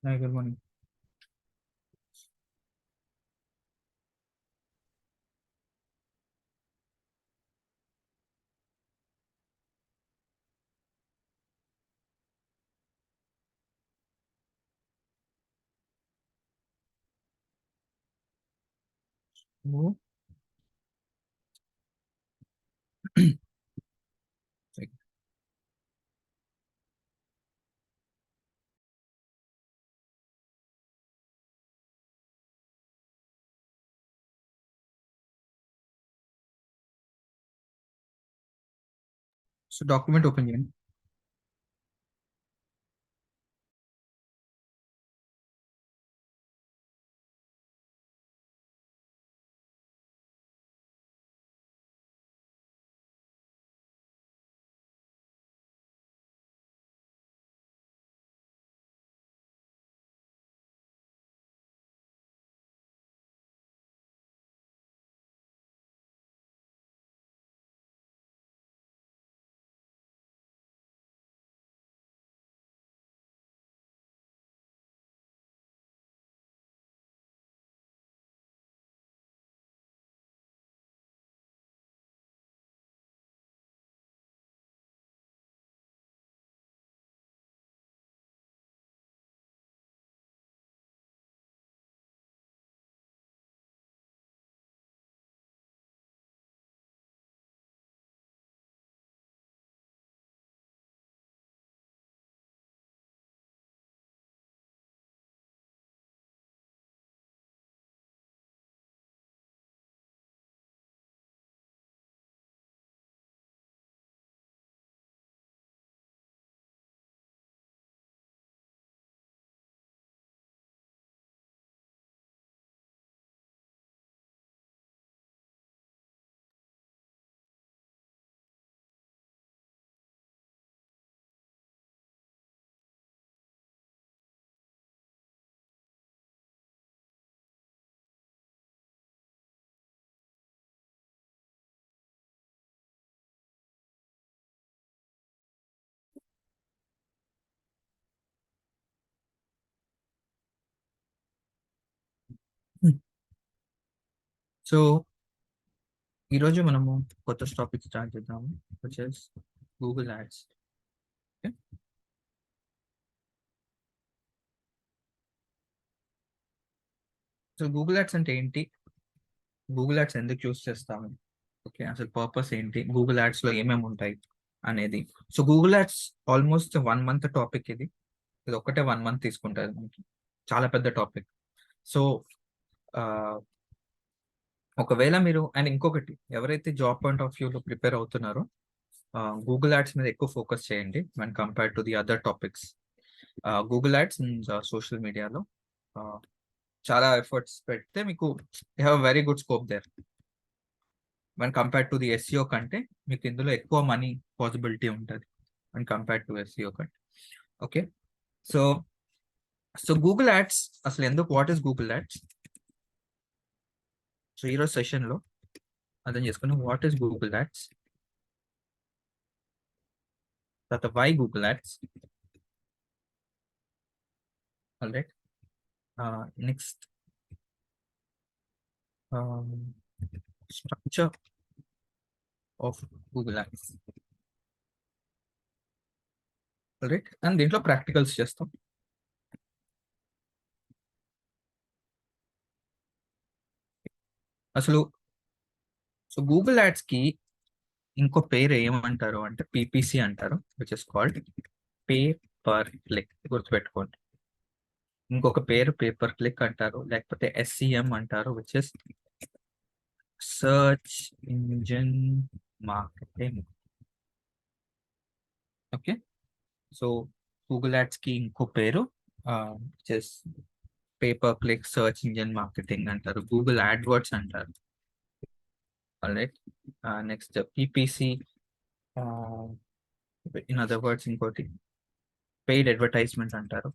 Hi, good morning. Who? Like, so document open చేయండి. So ఈరోజు మనము కొత్త టాపిక్ స్టార్ట్ చేద్దాము, which is Google ads. Okay, so Google ads అంటే ఏంటి, గూగుల్ యాడ్స్ ఎందుకు యూస్ చేస్తాము, ఓకే, అసలు పర్పస్ ఏంటి, గూగుల్ యాడ్స్ లో ఏమేమి ఉంటాయి అనేది. So Google ads almost 1 month topic ఇది. ఇది ఒక్కటే 1 మంత్ తీసుకుంటుంది మనకి, చాలా పెద్ద టాపిక్. సో ఒకవేళ మీరు, అండ్ ఇంకొకటి, ఎవరైతే జాబ్ పాయింట్ ఆఫ్ వ్యూలో ప్రిపేర్ అవుతున్నారో గూగుల్ యాడ్స్ మీద ఎక్కువ ఫోకస్ చేయండి when compare to the other topics. Google ads social మీడియాలో చాలా ఎఫర్ట్స్ పెడితే మీకు have very good scope there. when compare to the SEO కంటే మీకు ఇందులో ఎక్కువ మనీ పాసిబిలిటీ ఉంటుంది when కంపేర్ టు ఎస్ఈఓ కంటే. Okay, so so Google ads అసలు ఎందుకు, what is Google ads? So ఈరోజు సెషన్లో అర్థం చేసుకుని వాట్ ఈస్ గూగుల్ యాడ్స్, తర్వాత why Google ads. All right, next structure of Google ads. Right, and దీంట్లో ప్రాక్టికల్స్ చేస్తాం. అసలు సో గూగుల్ యాడ్స్ కి ఇంకో పేరు ఏమంటారు అంటే పీపీసీ అంటారు, which is called pay per click. గుర్తుపెట్టుకోండి. ఇంకొక పేరు పేపర్ క్లిక్ అంటారు, లేకపోతే ఎస్సిఎం అంటారు, which is search engine marketing. Okay, so Google ads కి ఇంకో పేరు paper click search engine marketing అంటారు, గూగుల్ యాడ్వర్డ్స్ అంటారు. Alright, next PPC, in other words ఇంకోటి పెయిడ్ అడ్వర్టైజ్మెంట్ అంటారు,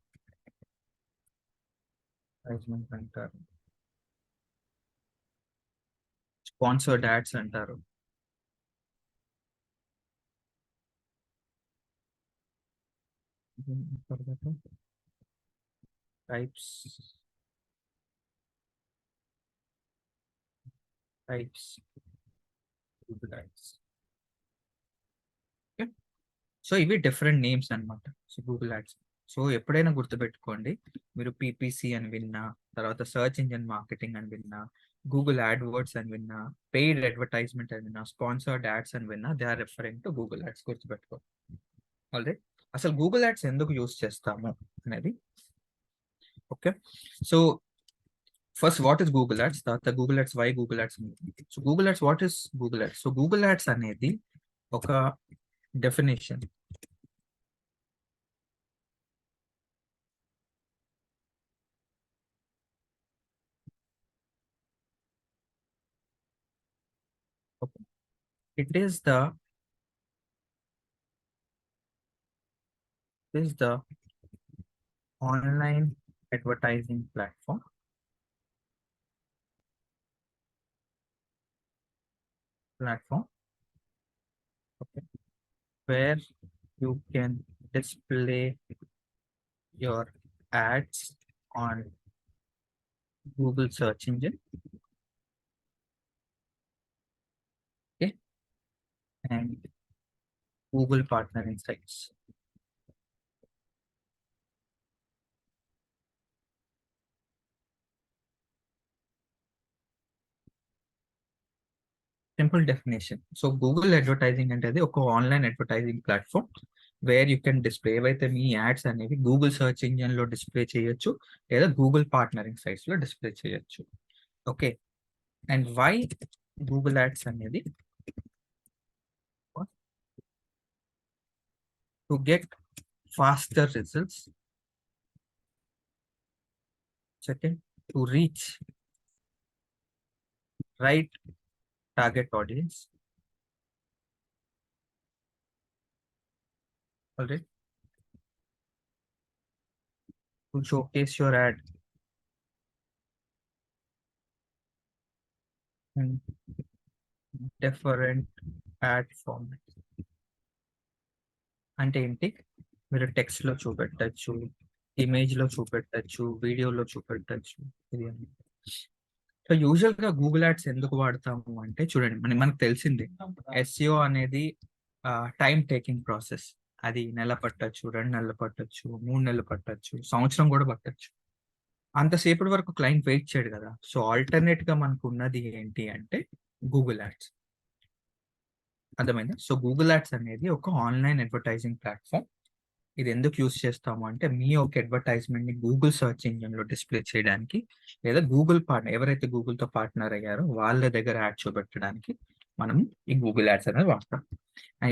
స్పాన్సర్డ్ యాడ్స్ అంటారు. types, Google Ads. Okay. So ఇవి different names అన్నమాట. So Google ads. సో ఎప్పుడైనా గుర్తుపెట్టుకోండి, మీరు పీపీసీ అని విన్నా, తర్వాత సర్చ్ ఇంజిన్ మార్కెటింగ్ అని విన్నా, గూగుల్ యాడ్ వర్డ్స్ అని విన్నా, పెయిడ్ అడ్వర్టైజ్మెంట్ అని విన్నా, స్పాన్సర్డ్ యాడ్స్ అని విన్నా, they are referring to Google ads. గుర్తుపెట్టుకో. ఆల్రెడీ అసలు గూగుల్ యాడ్స్ ఎందుకు యూస్ చేస్తాము అనేది. Okay. So first what is Google ads, తర్వాత Google ads, why Google ads. So Google ads, what is Google ads? So Google ads అనేది ఒక definition. It is the online advertising platform, okay, where you can display your ads on Google search engine, okay, and Google partnering sites. Simple definition. So Google advertising అంటే ఒక online advertising platform where you can display. ఏవైతే మీ ads అనేవి Google search engine లో display చేయొచ్చు, లేదా Google partnering sites లో display చేయొచ్చు. Okay. And why Google ads అనేది? To get faster results. Second, to reach right target audience. All right. To showcase your ad in different ad formats. అంటే ఏంటి? మీరు text లో చూపెట్టచ్చు, image లో చూపెట్టచ్చు, వీడియోలో చూపెట్టచ్చు. ఇది సో యూజువల్ గా గూగుల్ యాడ్స్ ఎందుకు వాడతాము అంటే, చూడండి, మనకు తెలిసింది ఎస్ఈఓ అనేది టైం టేకింగ్ ప్రాసెస్. అది నెల పట్టచ్చు, 2 నెలలు పట్టచ్చు, 3 నెలలు పట్టచ్చు, సంవత్సరం కూడా పట్టచ్చు. అంతసేపటి వరకు క్లయింట్ వెయిట్ చేయడు కదా. సో ఆల్టర్నేట్ గా మనకు ఉన్నది ఏంటి అంటే గూగుల్ యాడ్స్. అర్థమైందా? సో గూగుల్ యాడ్స్ అనేది ఒక ఆన్లైన్ అడ్వర్టైజింగ్ ప్లాట్ఫామ్. ఇది ఎందుకు యూస్ చేస్తాము అంటే, మీ యొక్క అడ్వర్టైజ్మెంట్ ని గూగుల్ సర్చ్ ఇంజిన్ లో డిస్ప్లే చేయడానికి, లేదా గూగుల్ పార్ట్నర్, ఎవరైతే గూగుల్ తో పార్ట్నర్ అయ్యారో వాళ్ళ దగ్గర యాడ్ చూపెట్టడానికి మనం ఈ గూగుల్ యాడ్స్ అనేది వాడతాం.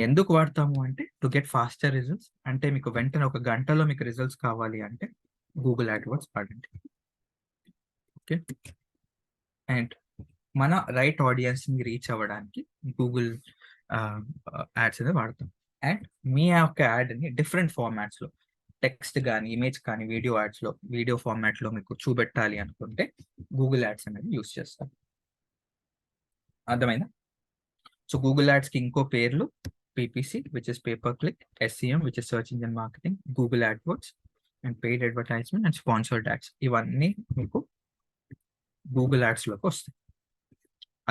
ఎందుకు వాడతాము అంటే, టు గెట్ ఫాస్టర్ రిజల్ట్స్. అంటే మీకు వెంటనే ఒక గంటలో మీకు రిజల్ట్స్ కావాలి అంటే గూగుల్ యాడ్వర్డ్స్ వాడండి. ఓకే. అండ్ మన రైట్ ఆడియన్స్ ని రీచ్ అవ్వడానికి గూగుల్ యాడ్స్ అనేది వాడతాం. అండ్ మీ యొక్క యాడ్ ని డిఫరెంట్ ఫార్మాట్స్ లో, టెక్స్ట్ కానీ, ఇమేజ్ కానీ, వీడియో యాడ్స్ లో, వీడియో ఫార్మాట్ లో మీకు చూపెట్టాలి అనుకుంటే గూగుల్ యాడ్స్ అనేది యూస్ చేస్తాం. అర్థమైందా? సో గూగుల్ యాడ్స్ కి ఇంకో పేర్లు PPC, which is paper click, SEM, which is search engine marketing, Google AdWords, and paid advertisement, and sponsored ads. ఇవన్నీ మీకు గూగుల్ యాడ్స్ లోకి వస్తాయి.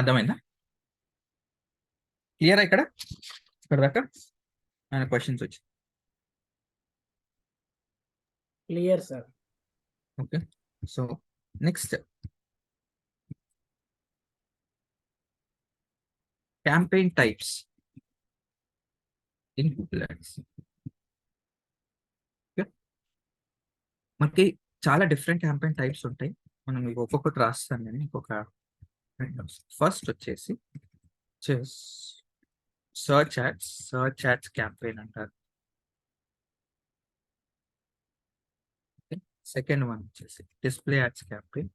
అర్థమైందా? క్లియర్ ఇక్కడ దాకా క్వశ్చన్స్ వచ్చి? Clear sir. Okay. So next, campaign types in Google Ads. Okay. మనకి చాలా డిఫరెంట్ క్యాంపెయిన్ టైప్స్ ఉంటాయి. మనం మీకు ఒక్కొక్కటి రాస్తాను నేను. ఇంకొక ఫస్ట్ వచ్చేసి సర్చ్ యాడ్స్ క్యాంపెయిన్ అంటారు. సెకండ్ వన్ వచ్చేసి display ads campaign.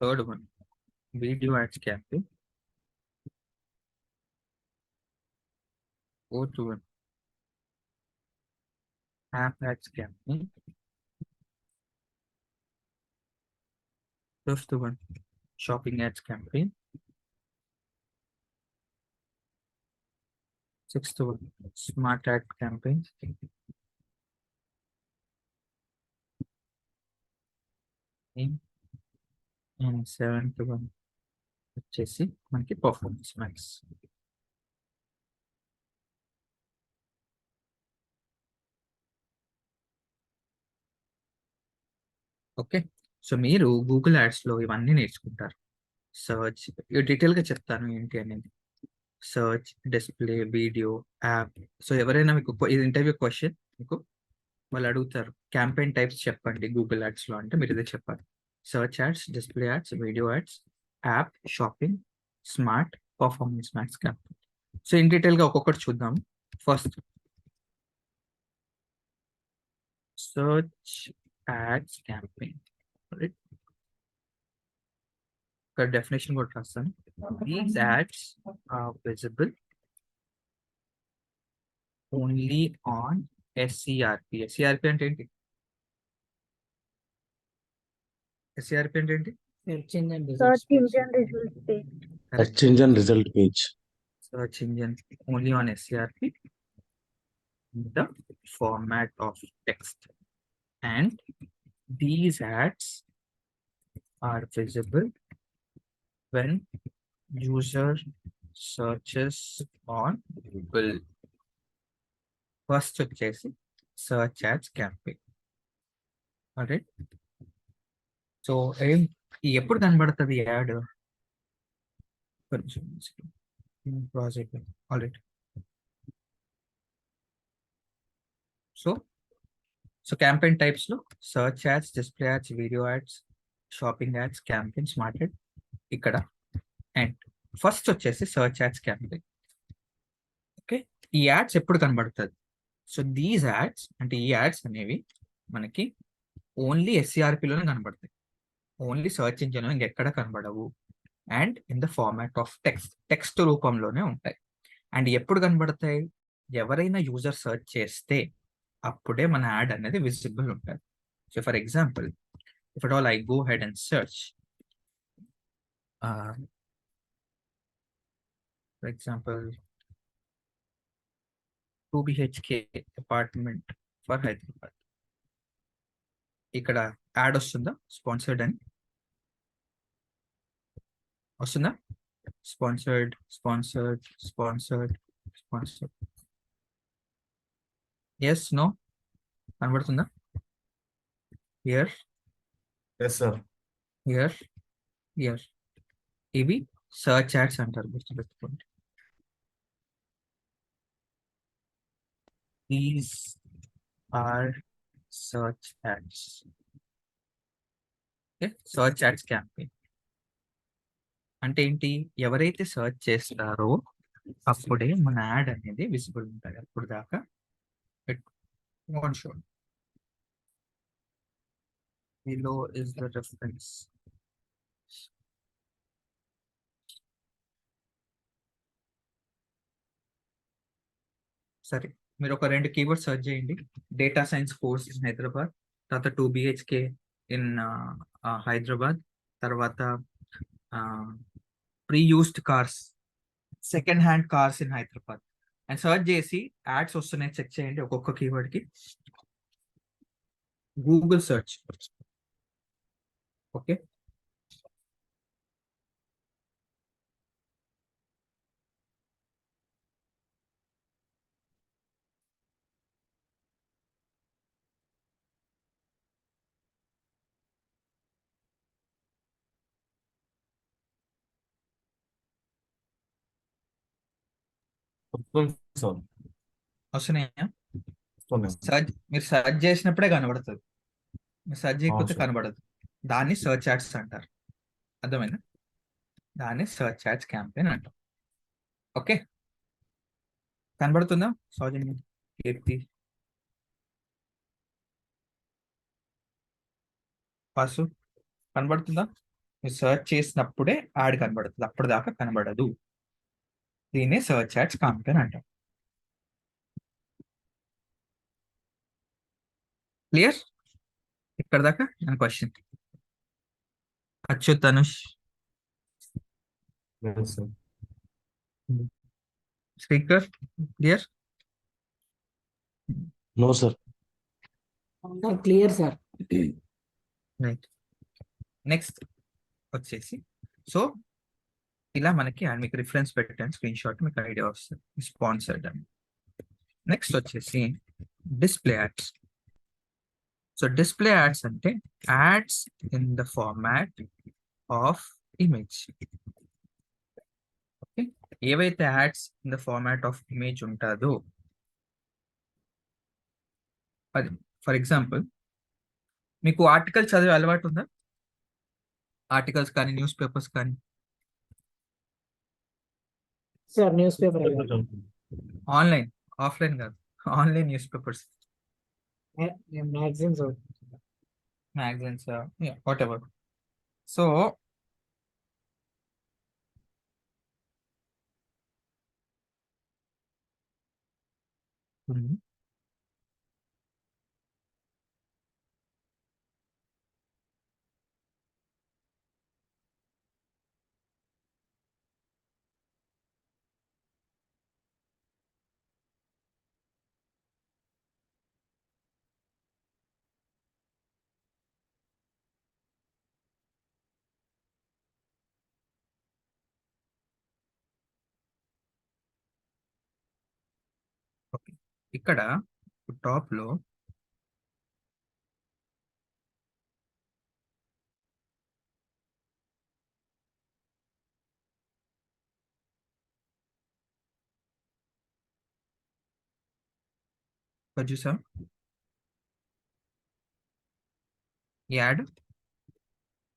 Third one video ads campaign. Fourth one app ads campaign. Fifth one shopping ads campaign. Sixth one smart ad campaign. And 71 వచ్చేసి మనకి పర్ఫార్మెన్స్ మ్యాక్స్. ఓకే, సో మీరు Google యాడ్స్లో ఇవన్నీ నేర్చుకుంటారు. Search డీటెయిల్గా చెప్తాను ఏంటి అనేది. Search, display, video, app. So ఎవరైనా మీకు ఇది ఇంటర్వ్యూ క్వశ్చన్, మీకు వాళ్ళు అడుగుతారు క్యాంపెయిన్ టైప్స్ చెప్పండి గూగుల్ యాడ్స్లో అంటే మీరు ఇదే చెప్పాలి. Search ads, display ads, video ads, app, shopping, smart, performance max, campaign. So in డీటెయిల్గా ఒక్కొక్కటి చూద్దాం. First search ads campaign. ఇక్కడ డెఫినేషన్ కూడా రాస్తాను. These ads are visible only on SERP. SERP అంటే ఏంటి? ఎస్సిఆర్పి అంటే ఏంటి? Search engine Search results. engine results page. Search engine result page. Search engine only on SCRP in the format of text, and these ads are visible when user searches on Google. First వచ్చేసి search ads campaign. Alright, so ఎప్పుడు కనబడుతుంది ad? Project already. So campaign types లో search ads, display ads, video ads, shopping ads, campaign, smart ad ఇక్కడ. And first వచ్చేసి search ads campaign. Okay, ఈ ads ఎప్పుడు కనబడుతుంది? So these ads అంటే ఈ యాడ్స్ అనేవి మనకి ఓన్లీ ఎస్సిఆర్పిలోనే కనబడతాయి. ఓన్లీ సర్చ్ ఇంజిన్ ఇంకెక్కడ కనబడవు. And in the format of text రూపంలోనే ఉంటాయి. అండ్ ఎప్పుడు కనబడతాయి? ఎవరైనా యూజర్ సర్చ్ చేస్తే అప్పుడే మన యాడ్ అనేది విజిబుల్ ఉంటుంది. So for example, if at all I go head and search, for example 2 BHK apartment for Hyderabad, ఇక్కడ యాడ్ వస్తుందా? స్పాన్సర్డ్ అని వస్తుందా? Sponsored, sponsored, sponsored, sponsored. Yes, no కనబడుతుందా? Here, Yes, sir. Here, here. ఇవి search ads అంటారు, గుర్తుపెట్టుకోండి. These are search ads. Okay, search ads campaign అంటే ఏంటి? ఎవరైతే సర్చ్ చేస్తారో అప్పుడే మన యాడ్ అనేది విజిబుల్ ఉంటుంది. అప్పుడు దాకా show below is the reference. సరే, మీరు ఒక 2 కీవర్డ్స్ సర్చ్ చేయండి. Data science course in Hyderabad, తర్వాత 2 BHK ఇన్ హైదరాబాద్, తర్వాత pre used cars, second hand cars in Hyderabad and search చేసి యాడ్స్ వస్తున్నాయి చెక్ చేయండి ఒక్కొక్క కీవర్డ్కి. Google search. Okay, Sir. వస్తున్నాయా? Yes. మీరు సర్చ్ చేసినప్పుడే కనబడుతుంది, మీరు సర్చ్ చేయకపోతే sure. కనబడదు. దాన్ని సర్చ్ యాడ్స్ అంటారు. అర్థమైందా? దాన్ని సర్చ్ యాడ్స్ క్యాంపెయిన్ అంటాం. ఓకే, కనబడుతుందా సౌజన్య, కీర్తి, వాసు? కనబడుతుందా? మీరు సర్చ్ చేసినప్పుడే యాడ్ కనబడుతుంది, అప్పటిదాకా కనబడదు. దీన్నే సర్చ్ యాడ్స్ క్యాంపెయిన్ అంటాం. క్లియర్ ఇక్కడ దాకా? నా question. Achyut, Dhanush, Yes, sir. Speaker, clear? No, sir. Clear, sir. Right. Next వచ్చేసి సో ఇలా మనకి మీకు రిఫరెన్స్ పెట్టాను, స్క్రీన్ షాట్ మీకు ఐడియా వస్తుంది స్పాన్సర్డ్ అని. నెక్స్ట్ వచ్చేసి display ads. So display ads అంటే ads in the format of image. Okay, ఏవైతే ads in the format of image ఉంటుందో అది. ఫర్ ఎగ్జాంపుల్, మీకు ఆర్టికల్ చదివే అలవాటు ఉందా? ఆర్టికల్స్ కానీ న్యూస్ పేపర్స్ కానీ sir news paper online, offline కాదు, online news papers, magazines magazines, whatever. So okay, ఇక్కడ టాప్ లో చూసాం యాడ్,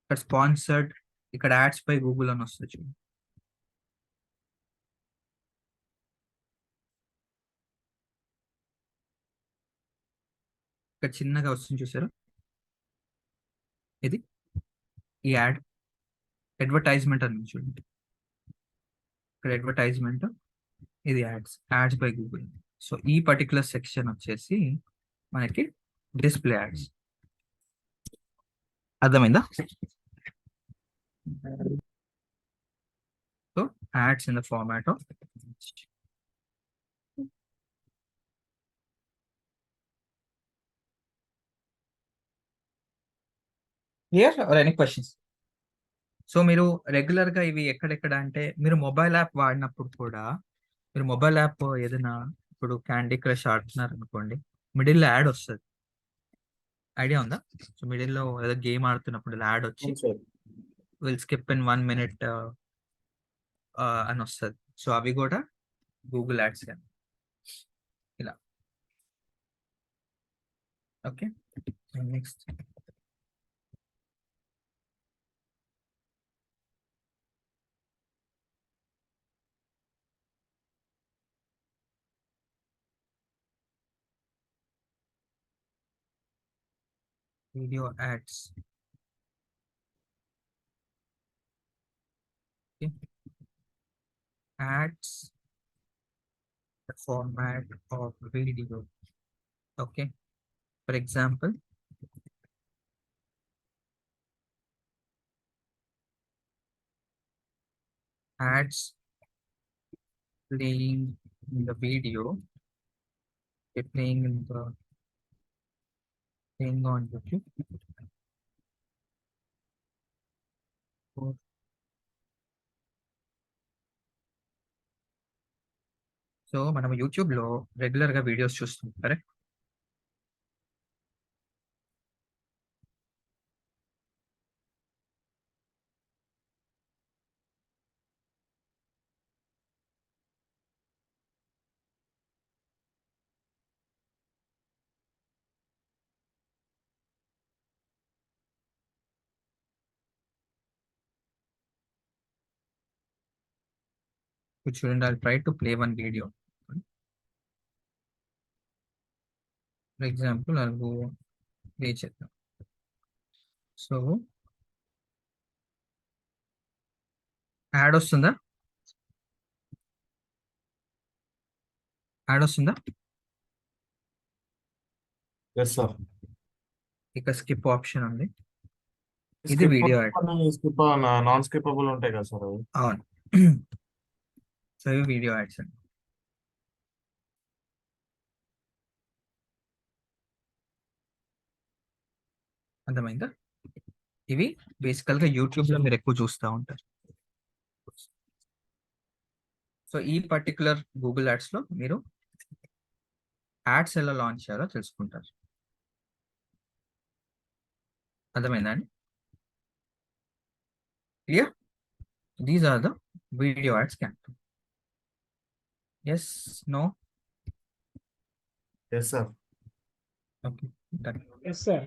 ఇక్కడ స్పాన్సర్డ్, ఇక్కడ యాడ్స్ బై గూగుల్ అని వస్తుంది చూడండి. ఇక్కడ చిన్నగా వస్తుంది చూసారు, ఇది ఈ యాడ్ అడ్వర్టైజ్మెంట్ అని చూడండి. ఇక్కడ అడ్వర్టైజ్మెంట్, ఇది యాడ్స్ బై గూగుల్. సో ఈ పర్టికులర్ సెక్షన్ వచ్చేసి మనకి డిస్ప్లే యాడ్స్. అర్థమైందా? So ads in the format of clear are any questions? So మీరు రెగ్యులర్ గా ఇవి ఎక్కడెక్కడ అంటే, మీరు మొబైల్ యాప్ వాడినప్పుడు కూడా, మీరు మొబైల్ యాప్ ఏదైనా ఇప్పుడు క్యాండీ క్రష్ ఆడుతున్నారు అనుకోండి, మిడిల్ లో యాడ్ వస్తుంది, ఐడియా ఉందా? సో మిడిల్ లో ఏదో గేమ్ ఆడుతున్నప్పుడు యాడ్ వచ్చి విల్ స్కిప్ ఇన్ 1 minute అని వస్తుంది. సో అవి కూడా గూగుల్ యాడ్స్ కానీ ఇలా. Okay, next video ads. Ads the format of video. Okay, for example, ads playing in the video, playing in the playing on YouTube. So మనం YouTube లో regular గా videos చూస్తాం, కరెక్ట్? చూడండి, I'll try to play one video. For example, I'll go play చేద్దాం. So add వస్తుందా? Add వస్తుందా? Yes, sir. ఇక skip option ఉంది, ఇది వీడియో యాడ్. నాన్ స్కిప్పబుల్ ఉంటాయి కదా సార్ అవి? అవును. సో ఇవి వీడియో యాడ్స్ అండి. అర్థమైందా? ఇవి బేసికల్ గా యూట్యూబ్ లో మీరు ఎక్కువ చూస్తూ ఉంటారు. సో ఈ పర్టికులర్ గూగుల్ యాడ్స్ లో మీరు యాడ్స్ ఎలా లాంచ్ చేయాలో తెలుసుకుంటారు. అర్థమైందా అండి? Clear? These are the video ads campaign. Yes, no? Yes sir. Okay, done. Yes, sir.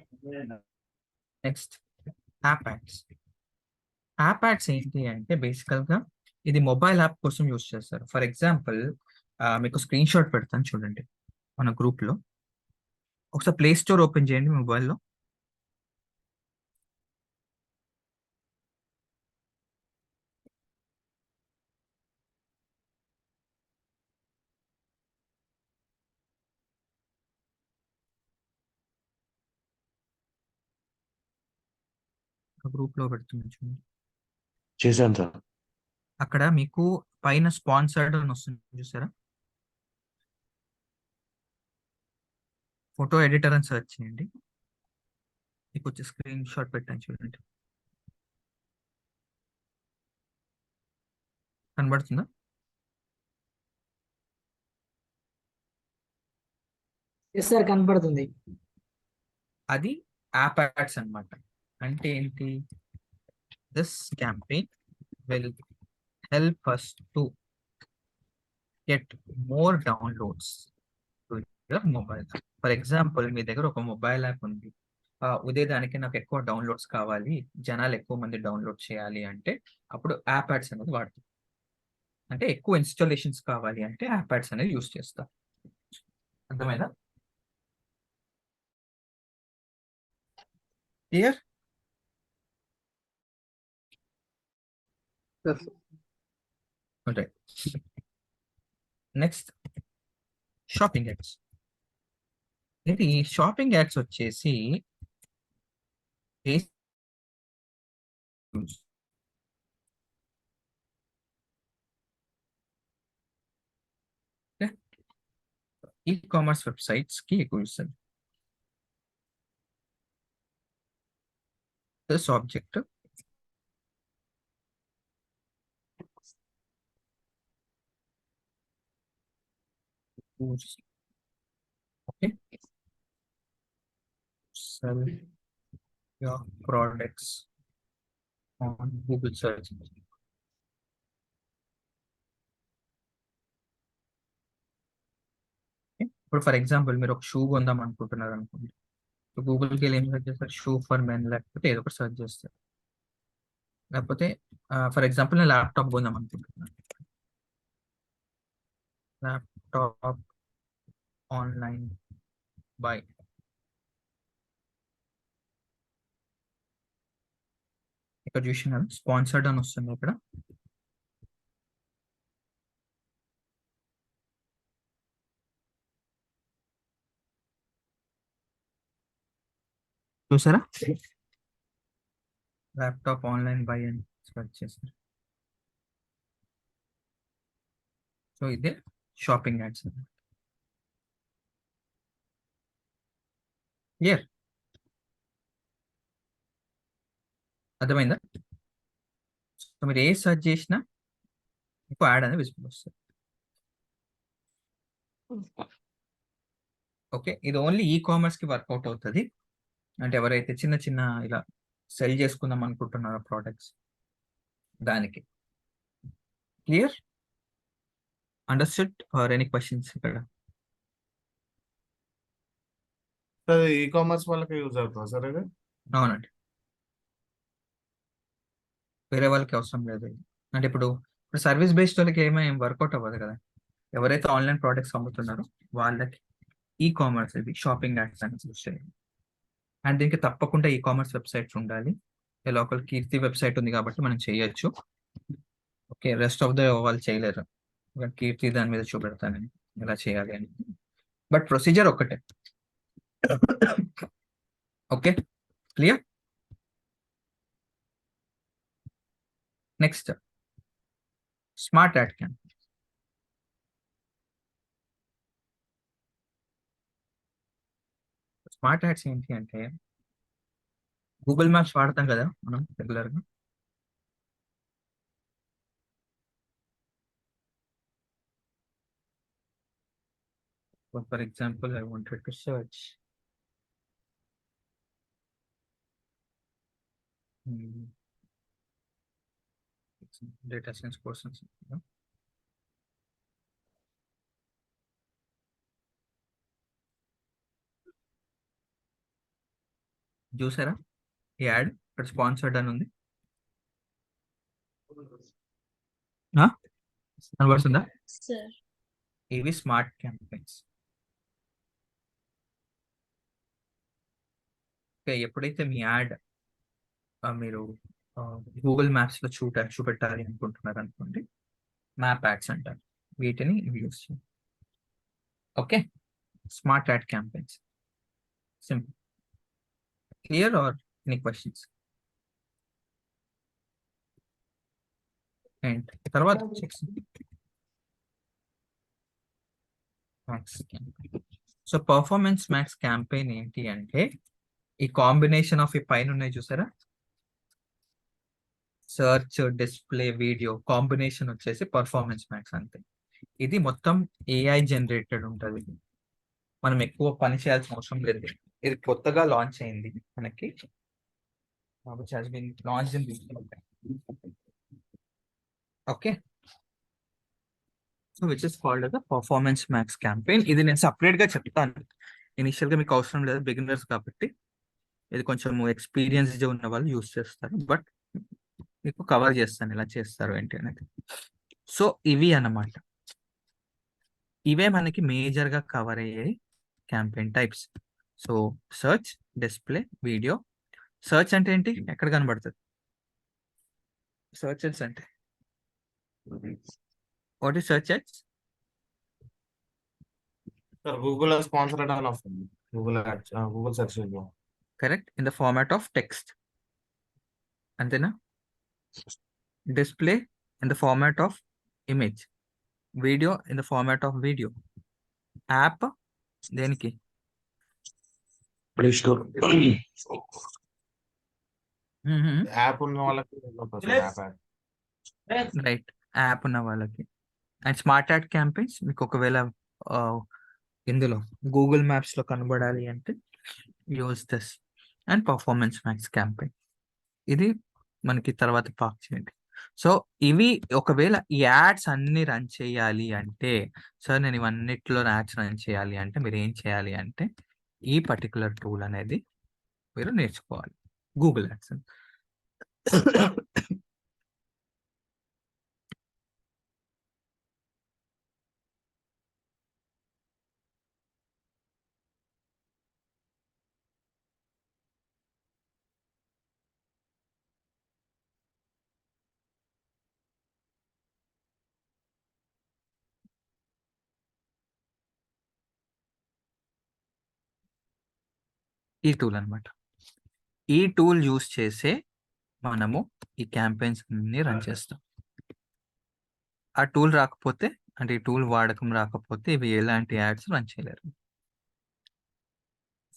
Next app ads. App ads ఏంటి అంటే బేసికల్ గా ఇది మొబైల్ యాప్ కోసం యూస్ చేస్తారు. ఫర్ ఎగ్జాంపుల్ మీకు స్క్రీన్ షాట్ పెడతాను చూడండి మన గ్రూప్ లో. ఒకసారి ప్లే స్టోర్ ఓపెన్ చేయండి మొబైల్లో. గ్రూప్ లో పెడుతుంది చూడండి. చేశాను సార్. అక్కడ మీకు పైన స్పాన్సర్డ్ అని వస్తుంది చూసారా? ఫోటో ఎడిటర్ అని సెర్చ్ చేయండి. మీకు వచ్చే స్క్రీన్ షాట్ పెట్టాను చూడండి. కనబడుతుందా? Yes, sir. కనపడుతుంది. అది యాప్ యాడ్స్ అన్నమాట. అంటే ఏంటి? This campaign will help us to get more downloads to your mobile. For example మీ దగ్గర ఒక మొబైల్ యాప్ ఉంది. ఉదే దానికి నాకు ఎక్కువ డౌన్లోడ్స్ కావాలి, జనాలు ఎక్కువ మంది డౌన్లోడ్ చేయాలి అంటే అప్పుడు యాప్ యాడ్స్ అనేది వాడతాం. అంటే ఎక్కువ ఇన్స్టాలేషన్స్ కావాలి అంటే యాప్ యాడ్స్ అనేది యూస్ చేస్తాం. అర్థమైందా? Clear? Yes. Next shopping ads. ఇది షాపింగ్ యాడ్స్ వచ్చేసి ఈ కామర్స్ వెబ్సైట్స్ కి ఎక్కువ ఇస్తుంది. This object okay, sell your products on Google search engine. Okay? ఇప్పుడు ఫర్ ఎగ్జాంపుల్ మీరు ఒక షూ కొందాం అనుకుంటున్నారు అనుకోండి. గూగుల్కి వెళ్ళి ఏం సెర్చ్ చేస్తారు? షూ ఫర్ మెన్ లేకపోతే ఏదో ఒకటి సెర్చ్ చేస్తారు. లేకపోతే ఫర్ ఎగ్జాంపుల్ నేను ల్యాప్టాప్ కొందాం అనుకుంటున్నాను. Laptop online by. ఇక్కడ చూసినారు స్పాన్సర్డ్ అని వస్తుంది ఇక్కడ. చూసారా? ల్యాప్టాప్ ఆన్లైన్ బై అని సెర్చ్ చేస్తారు. సో ఇదే షాపింగ్ యాడ్స్. క్లియర్? అర్థమైందా? సో మీరు ఏ సెర్చ్ చేసినా మీకు యాడ్ అనేది విజిబుల్ వస్తుంది. ఓకే, ఇది ఓన్లీ ఈ కామర్స్ కి వర్కౌట్ అవుతుంది. అంటే ఎవరైతే చిన్న చిన్న ఇలా సెల్ చేసుకుందాం అనుకుంటున్నారో ప్రోడక్ట్స్ దానికి. Clear? Understood or any questions ఇక్కడ? సార్ ఈ కామర్స్ వాళ్ళకి యూజ్ అవుతుంది సార్ ఇది? అవునండి, వేరే వాళ్ళకి అవసరం లేదు ఇది. అంటే ఇప్పుడు సర్వీస్ బేస్డ్ వాళ్ళకి ఏమీ వర్కౌట్ అవ్వదు కదా. ఎవరైతే ఆన్లైన్ ప్రోడక్ట్స్ అమ్ముతున్నారో వాళ్ళకి ఈ కామర్స్ ఇది షాపింగ్ యాడ్స్ అని యూజ్ చేయాలి. అండ్ దీనికి తప్పకుండా ఈ కామర్స్ వెబ్సైట్స్ ఉండాలి. ఇలా ఒకరి కీర్తి వెబ్సైట్ ఉంది కాబట్టి మనం చేయొచ్చు. ఓకే, రెస్ట్ ఆఫ్ ద వాళ్ళు చేయలేరు. ఇక కీర్తి దాని మీద చూపెడతానని ఇలా చేయాలి అని. బట్ ప్రొసీజర్ ఒక్కటే. Okay, clear? Next smart add can. Smart ads ఏంటి అంటే గూగుల్ మ్యాప్స్ వాడతాం కదా మనం రెగ్యులర్ గా. For example I wanted to search data science కోసం చూసారా ఈ యాడ్ ఇక్కడ స్పాన్సర్డ్ అని ఉంది. కనబడుతుందా? సార్ ఇవి స్మార్ట్ క్యాంపెయిన్స్. ఎప్పుడైతే మీ యాడ్ మీరు గూగుల్ మ్యాప్స్ లో చూపెట్టాలి అనుకుంటున్నారు అనుకోండి, మ్యాప్ యాడ్స్ అంటారు వీటిని యూస్ చేయండి. Okay, smart ad campaigns. Simple. Clear are any questions? And తర్వాత max campaign. So performance max campaign ఏంటి అంటే ఈ కాంబినేషన్ ఆఫ్ ఈ పైన ఉన్నాయి చూసారా, సర్చ్, డిస్ప్లే, వీడియో కాంబినేషన్ వచ్చేసి పర్ఫార్మెన్స్ మ్యాక్స్ అంతే. ఇది మొత్తం ఏఐ జనరేటెడ్ ఉంటుంది, మనం ఎక్కువ పని చేయాల్సిన అవసరం లేదు. ఇది కొత్తగా లాంచ్ అయింది మనకి, okay. So which is called as a performance max campaign. ఇది నేను సపరేట్ గా చెప్తాను, ఇనిషియల్ గా మీకు అవసరం లేదు, బిగినర్స్ కాబట్టి. ఇది కొంచెం ఎక్స్పీరియన్స్ ఉన్న వాళ్ళు యూస్ చేస్తారు, బట్ మీకు కవర్ చేస్తాను ఎలా చేస్తారు ఏంటి అనేది. సో ఇవి అన్నమాట, ఇవే మనకి మేజర్ గా కవర్ అయ్యాయి campaign types. So search, display, video. Search అంటే ఏంటి, ఎక్కడ కనబడుతుంది సర్చెస్ అంటే? What is search ads? Sir Google sponsored అని వస్తుంది, గూగుల్ యాడ్స్, గూగుల్ సెర్చ్ లో. Correct, in the format of text, అంతేనా? Display in the format of image, video in the format of video. App దేనికి? Play store. App ఉన్న వాళ్ళకి app add. Right, app ఉన్న వాళ్ళకి. And smart ad campaigns మీకు ఒకవేళ ఇందులో గూగుల్ మ్యాప్స్ లో కనబడాలి అంటే use this. And performance max campaign ఇది మనకి తర్వాత పార్క్ చేయండి. సో ఇవి ఒకవేళ ఈ యాడ్స్ అన్ని రన్ చేయాలి అంటే, సార్ నేను ఇవన్నిట్లో యాడ్స్ రన్ చేయాలి అంటే మీరు ఏం చేయాలి అంటే ఈ పర్టికులర్ టూల్ అనేది మీరు నేర్చుకోవాలి, గూగుల్ యాడ్స్. ఈ టూల్ అన్నమాట. ఈ టూల్ యూస్ చేసే మనము ఈ క్యాంపెయిన్స్ అన్ని రన్ చేస్తాం. ఆ టూల్ రాకపోతే, అంటే ఈ టూల్ వాడకం రాకపోతే ఇవి ఎలాంటి యాడ్స్ రన్ చేయలేరు.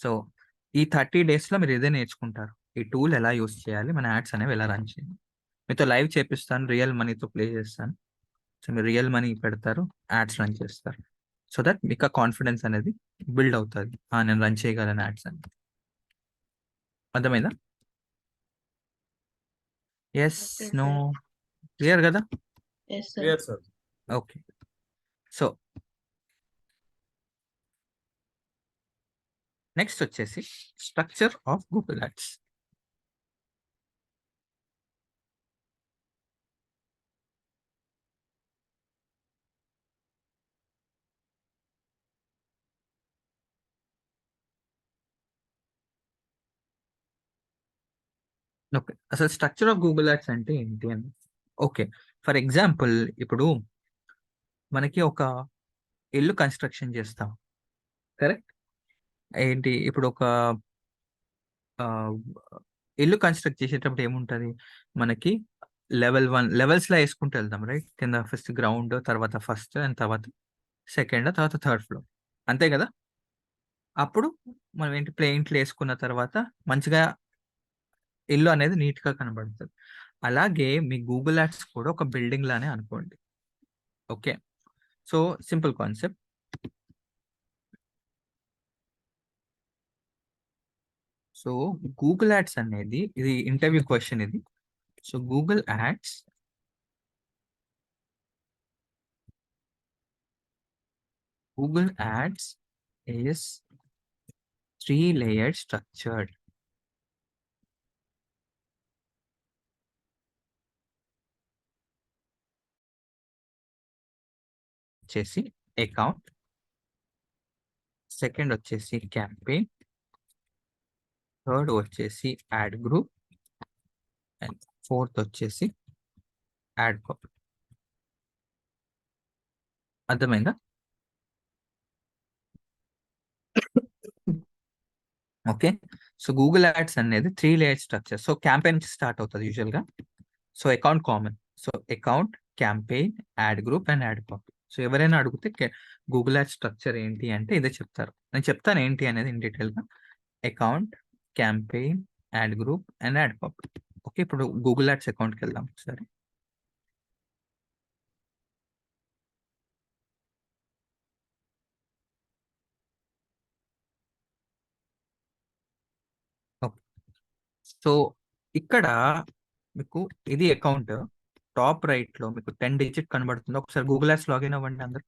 సో ఈ 30 days లో మీరు ఇదే నేర్చుకుంటారు, ఈ టూల్ ఎలా యూస్ చేయాలి, మన యాడ్స్ అనేవి ఎలా రన్ చేయాలి. మీతో లైవ్ చేపిస్తాను, రియల్ మనీతో ప్లే చేస్తాను. సో మీరు రియల్ మనీ పెడతారు, యాడ్స్ రన్ చేస్తారు. సో దట్ మీకు ఆ కాన్ఫిడెన్స్ అనేది బిల్డ్ అవుతుంది, నేను రన్ చేయగలను యాడ్స్ అని. అర్థమైందా? Yes, Okay, no, sir. Clear కదా? Yes sir clear sir. Okay. So next వచ్చేసి structure of Google ads. Okay, అసలు స్ట్రక్చర్ ఆఫ్ గూగుల్ యాడ్స్ అంటే ఏంటి అని. ఓకే, ఫర్ ఎగ్జాంపుల్ ఇప్పుడు మనకి ఒక ఇల్లు కన్స్ట్రక్షన్ చేస్తాం, కరెక్ట్? ఏంటి ఇప్పుడు ఒక ఆ, ఇల్లు కన్స్ట్రక్ట్ చేసేటప్పుడు ఏముంటది మనకి, లెవెల్ 1 లెవెల్స్ లా వేసుకుంటూ వెళ్దాం, రైట్? కింద ఫస్ట్ గ్రౌండ్, తర్వాత ఫస్ట్, అండ్ తర్వాత సెకండ్, తర్వాత థర్డ్ ఫ్లోర్, అంతే కదా? అప్పుడు మనం ఏంటి, ప్లెయింట్లు వేసుకున్న తర్వాత మంచిగా ఇల్లు అనేది నీట్ గా కనబడుతుంది. అలాగే మీ గూగుల్ యాడ్స్ కూడా ఒక బిల్డింగ్ లానే అనుకోండి. Okay, so simple concept. So Google ads అనేది ఇది ఇంటర్వ్యూ క్వశ్చన్ ఇది. So Google ads is 3-layered structured. వచ్చేసి అకౌంట్, సెకండ్ వచ్చేసి క్యాంపెయిన్, థర్డ్ వచ్చేసి యాడ్ గ్రూప్, అండ్ ఫోర్త్ వచ్చేసి యాడ్ కాపీ. అర్థమైందా? ఓకే, సో గూగుల్ యాడ్స్ అనేది 3-layered స్ట్రక్చర్. సో క్యాంపెయిన్ నుంచి స్టార్ట్ అవుతుంది యూజువల్ గా. So account common. So account, campaign, add group and add copy. So ఎవరైనా అడిగితే గూగుల్ యాడ్ స్ట్రక్చర్ ఏంటి అంటే ఇదే చెప్తారు. నేను చెప్తాను ఏంటి అనేది ఇన్ డీటెయిల్ గా. Account, campaign, add group and add copy. Okay, ఇప్పుడు గూగుల్ యాడ్స్ అకౌంట్కి వెళ్దాం ఒకసారి. సో ఇక్కడ మీకు ఇది అకౌంట్, టాప్ రైట్ లో మీకు 10 డిజిట్ కనబడుతుంది. ఒకసారి గూగుల్ యాడ్స్ లాగిన్ అవ్వండి అందరు.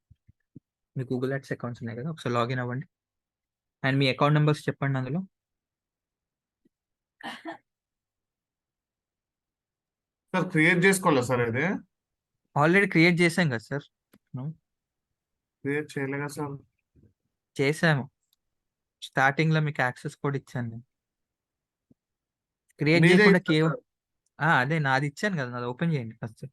మీ గూగుల్ యాడ్స్ అకౌంట్స్ ఉన్నాయి కదా, ఒకసారి లాగిన్ అవ్వండి అండ్ మీ అకౌంట్ నెంబర్స్ చెప్పండి అందులో. సార్ క్రియేట్ చేసుకోవాలా సార్ ఇది? ఆల్రెడీ క్రియేట్ చేసాం కదా సార్. క్రియేట్ చేయలేగా సార్? చేసాము, స్టార్టింగ్ లో మీకు యాక్సెస్ కోడ్ ఇచ్చాను నేను. క్రియేట్ మీదే చేయకుండా ఇస్తా సార్. అదే నాది ఇచ్చాను కదా, నాది ఓపెన్ చేయండి ఫస్ట్.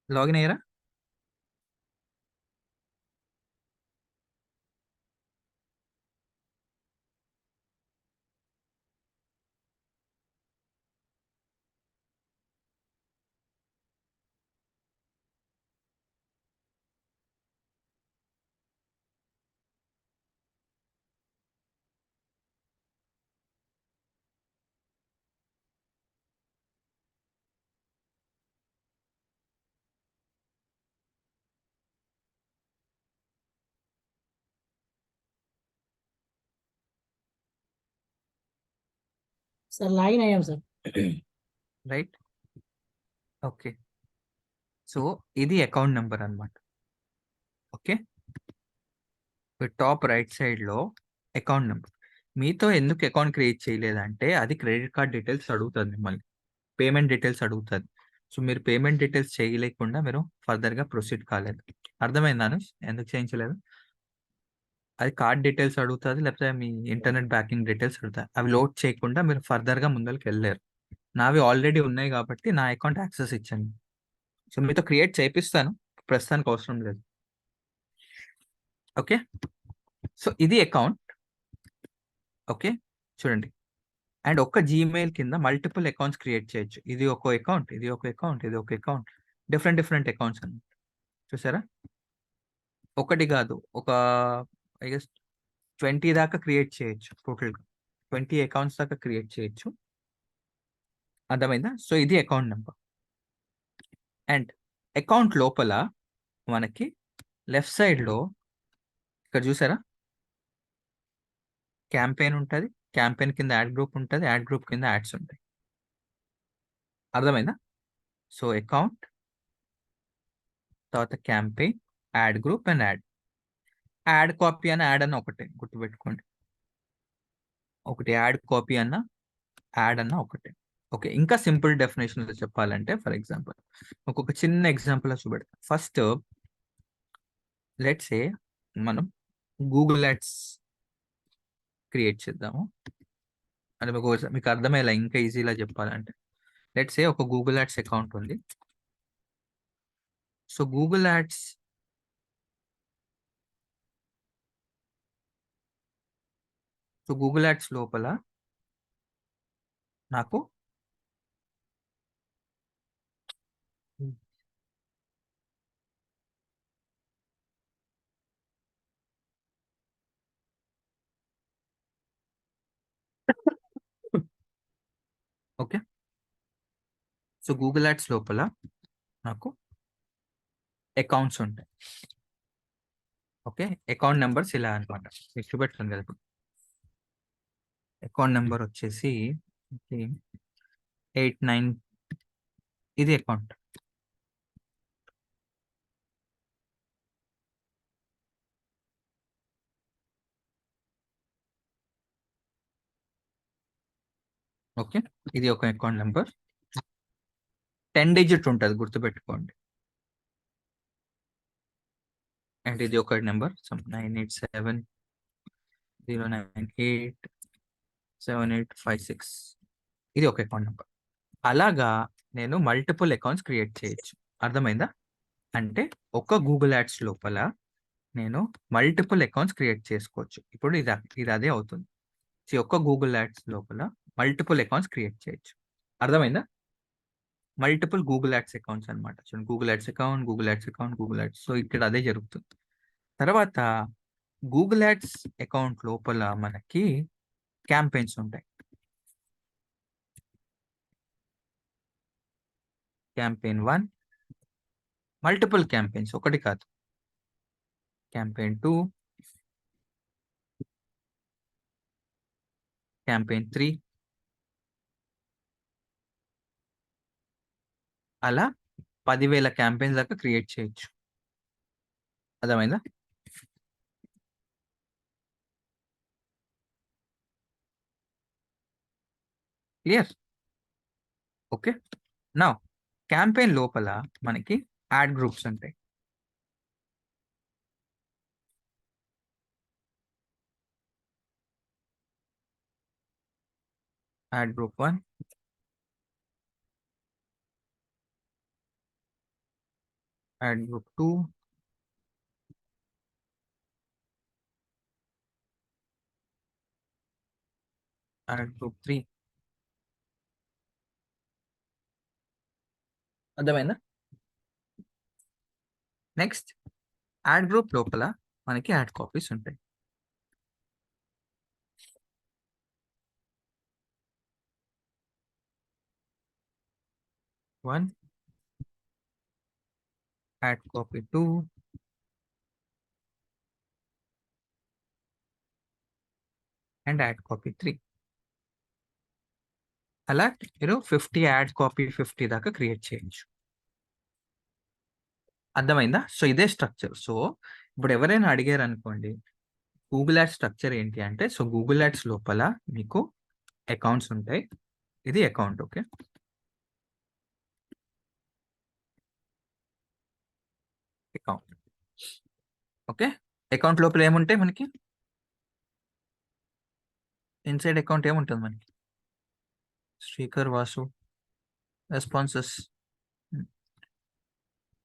లాగిన్ అయ్యారా? సార్ లాగిన్ అయ్యాం సార్. Right, okay. సో ఇది అకౌంట్ నెంబర్ అన్నమాట. ఓకే, టాప్ రైట్ సైడ్ లో అకౌంట్ నెంబర్. మీతో ఎందుకు అకౌంట్ క్రియేట్ చేయలేదంటే అది క్రెడిట్ కార్డ్ డీటెయిల్స్ అడుగుతుంది మిమ్మల్ని, పేమెంట్ డీటెయిల్స్ అడుగుతుంది. సో మీరు పేమెంట్ డీటెయిల్స్ చేయలేకుండా మీరు ఫర్దర్ గా ప్రొసీడ్ కాలేదు. అర్థమైందా అనుష్? ఎందుకు చేయించలేదు? అది కార్డ్ డీటెయిల్స్ అడుగుతుంది, లేకపోతే మీ ఇంటర్నెట్ బ్యాంకింగ్ డీటెయిల్స్ అడుగుతాయి. అవి లోడ్ చేయకుండా మీరు ఫర్దర్ గా ముందరికి వెళ్ళలేరు. నావి ఆల్రెడీ ఉన్నాయి కాబట్టి నా అకౌంట్ యాక్సెస్ ఇచ్చాను. సో మీతో క్రియేట్ చేపిస్తాను, ప్రస్తుతానికి అవసరం లేదు. ఓకే, సో ఇది అకౌంట్. ఓకే, చూడండి. అండ్ ఒక్క జీమెయిల్ కింద మల్టిపుల్ అకౌంట్స్ క్రియేట్ చేయొచ్చు. ఇది ఒక అకౌంట్, ఇది ఒక అకౌంట్, ఇది ఒక అకౌంట్, డిఫరెంట్ డిఫరెంట్ అకౌంట్స్ అన్నమాట. చూసారా? ఒకటి కాదు, ఒక ఐ గెస్ 20 దాకా క్రియేట్ చేయొచ్చు. టోటల్గా 20 అకౌంట్స్ దాకా క్రియేట్ చేయొచ్చు. అర్థమైందా? సో ఇది అకౌంట్ నెంబర్. అండ్ అకౌంట్ లోపల మనకి లెఫ్ట్ సైడ్ లో ఇక్కడ చూసారా, క్యాంపెయిన్ ఉంటుంది, క్యాంపెయిన్ కింద యాడ్ గ్రూప్ ఉంటుంది, యాడ్ గ్రూప్ కింద యాడ్స్ ఉంటాయి. అర్థమైందా? సో అకౌంట్, తర్వాత campaign, add group and add copy అని యాడ్ అన్న ఒకటే గుర్తుపెట్టుకోండి. ఒకటి యాడ్ కాపీ అన్న యాడ్ అన్న ఒకటే. ఓకే, ఇంకా సింపుల్ డెఫినేషన్ చెప్పాలంటే ఫర్ ఎగ్జాంపుల్ ఒక చిన్న ఎగ్జాంపుల్ చూపెడతాం. ఫస్ట్ లెట్స్ ఏ మనం గూగుల్ యాడ్స్ క్రియేట్ చేద్దాము. అంటే మీకు అర్థమయ్యేలా ఇంకా ఈజీలా చెప్పాలంటే లెట్స్ ఏ ఒక గూగుల్ యాడ్స్ అకౌంట్ ఉంది. So Google ads so Google ads లోపల నాకు ఓకే. సో గూగుల్ యాడ్స్ లోపల నాకు అకౌంట్స్ ఉంటాయి. ఓకే, అకౌంట్ నెంబర్స్ ఇలా అనమాట. మీకు చూపెట్టాను కదా ఇప్పుడు. అకౌంట్ నెంబర్ వచ్చేసి 89, ఇది అకౌంట్. ఓకే, ఇది ఒక అకౌంట్ నెంబర్. 10 డిజిట్ ఉంటుంది, గుర్తుపెట్టుకోండి. అండ్ ఇది ఒక నెంబర్ 987098785 ఇది ఒక అకౌంట్ నెంబర్. అలాగా నేను మల్టిపుల్ అకౌంట్స్ క్రియేట్ చేయొచ్చు. అర్థమైందా? అంటే ఒక గూగుల్ యాడ్స్ లోపల నేను మల్టిపుల్ అకౌంట్స్ క్రియేట్ చేసుకోవచ్చు. ఇప్పుడు ఇది అదే అవుతుంది. ఒక్క గూగుల్ యాడ్స్ లోపల మల్టిపుల్ అకౌంట్స్ క్రియేట్ చేయొచ్చు. అర్థమైందా? మల్టిపుల్ గూగుల్ యాడ్స్ అకౌంట్స్ అనమాట. చూడండి, Google ads account, Google ads account, Google ads. So ఇక్కడ అదే జరుగుతుంది. తర్వాత గూగుల్ యాడ్స్ అకౌంట్ లోపల మనకి క్యాంపెయిన్స్ ఉంటాయి. క్యాంపెయిన్ 1, మల్టిపుల్ క్యాంపెయిన్స్, ఒకటి కాదు. క్యాంపెయిన్ 2, క్యాంపెయిన్ 3, అలా 10,000 క్యాంపెయిన్స్ దాకా క్రియేట్ చేయొచ్చు. అర్థమైందా? క్లియర్? ఓకే. నా క్యాంపెయిన్ లోపల మనకి యాడ్ గ్రూప్స్ ఉంటాయి. Add group 1, add group 2, add group 3. అర్థమైందా? నెక్స్ట్, యాడ్ గ్రూప్ లోపల మనకి యాడ్ కాపీస్ ఉంటాయి. One, add copy 2, and add copy 3. అలా మీరు 50 యాడ్ కాపీ 50 దాకా క్రియేట్ చేయొచ్చు. అర్థమైందా? సో ఇదే స్ట్రక్చర్. సో ఇప్పుడు ఎవరైనా అడిగారు అనుకోండి, గూగుల్ యాడ్స్ స్ట్రక్చర్ ఏంటి అంటే, సో గూగుల్ యాడ్స్ లోపల మీకు అకౌంట్స్ ఉంటాయి. ఇది account. Okay, account. Okay, account లోపల ఏముంటాయి మనకి? ఇన్సైడ్ అకౌంట్ ఏముంటుంది మనకి? శ్రీకర్ వాసు రెస్పాన్సెస్.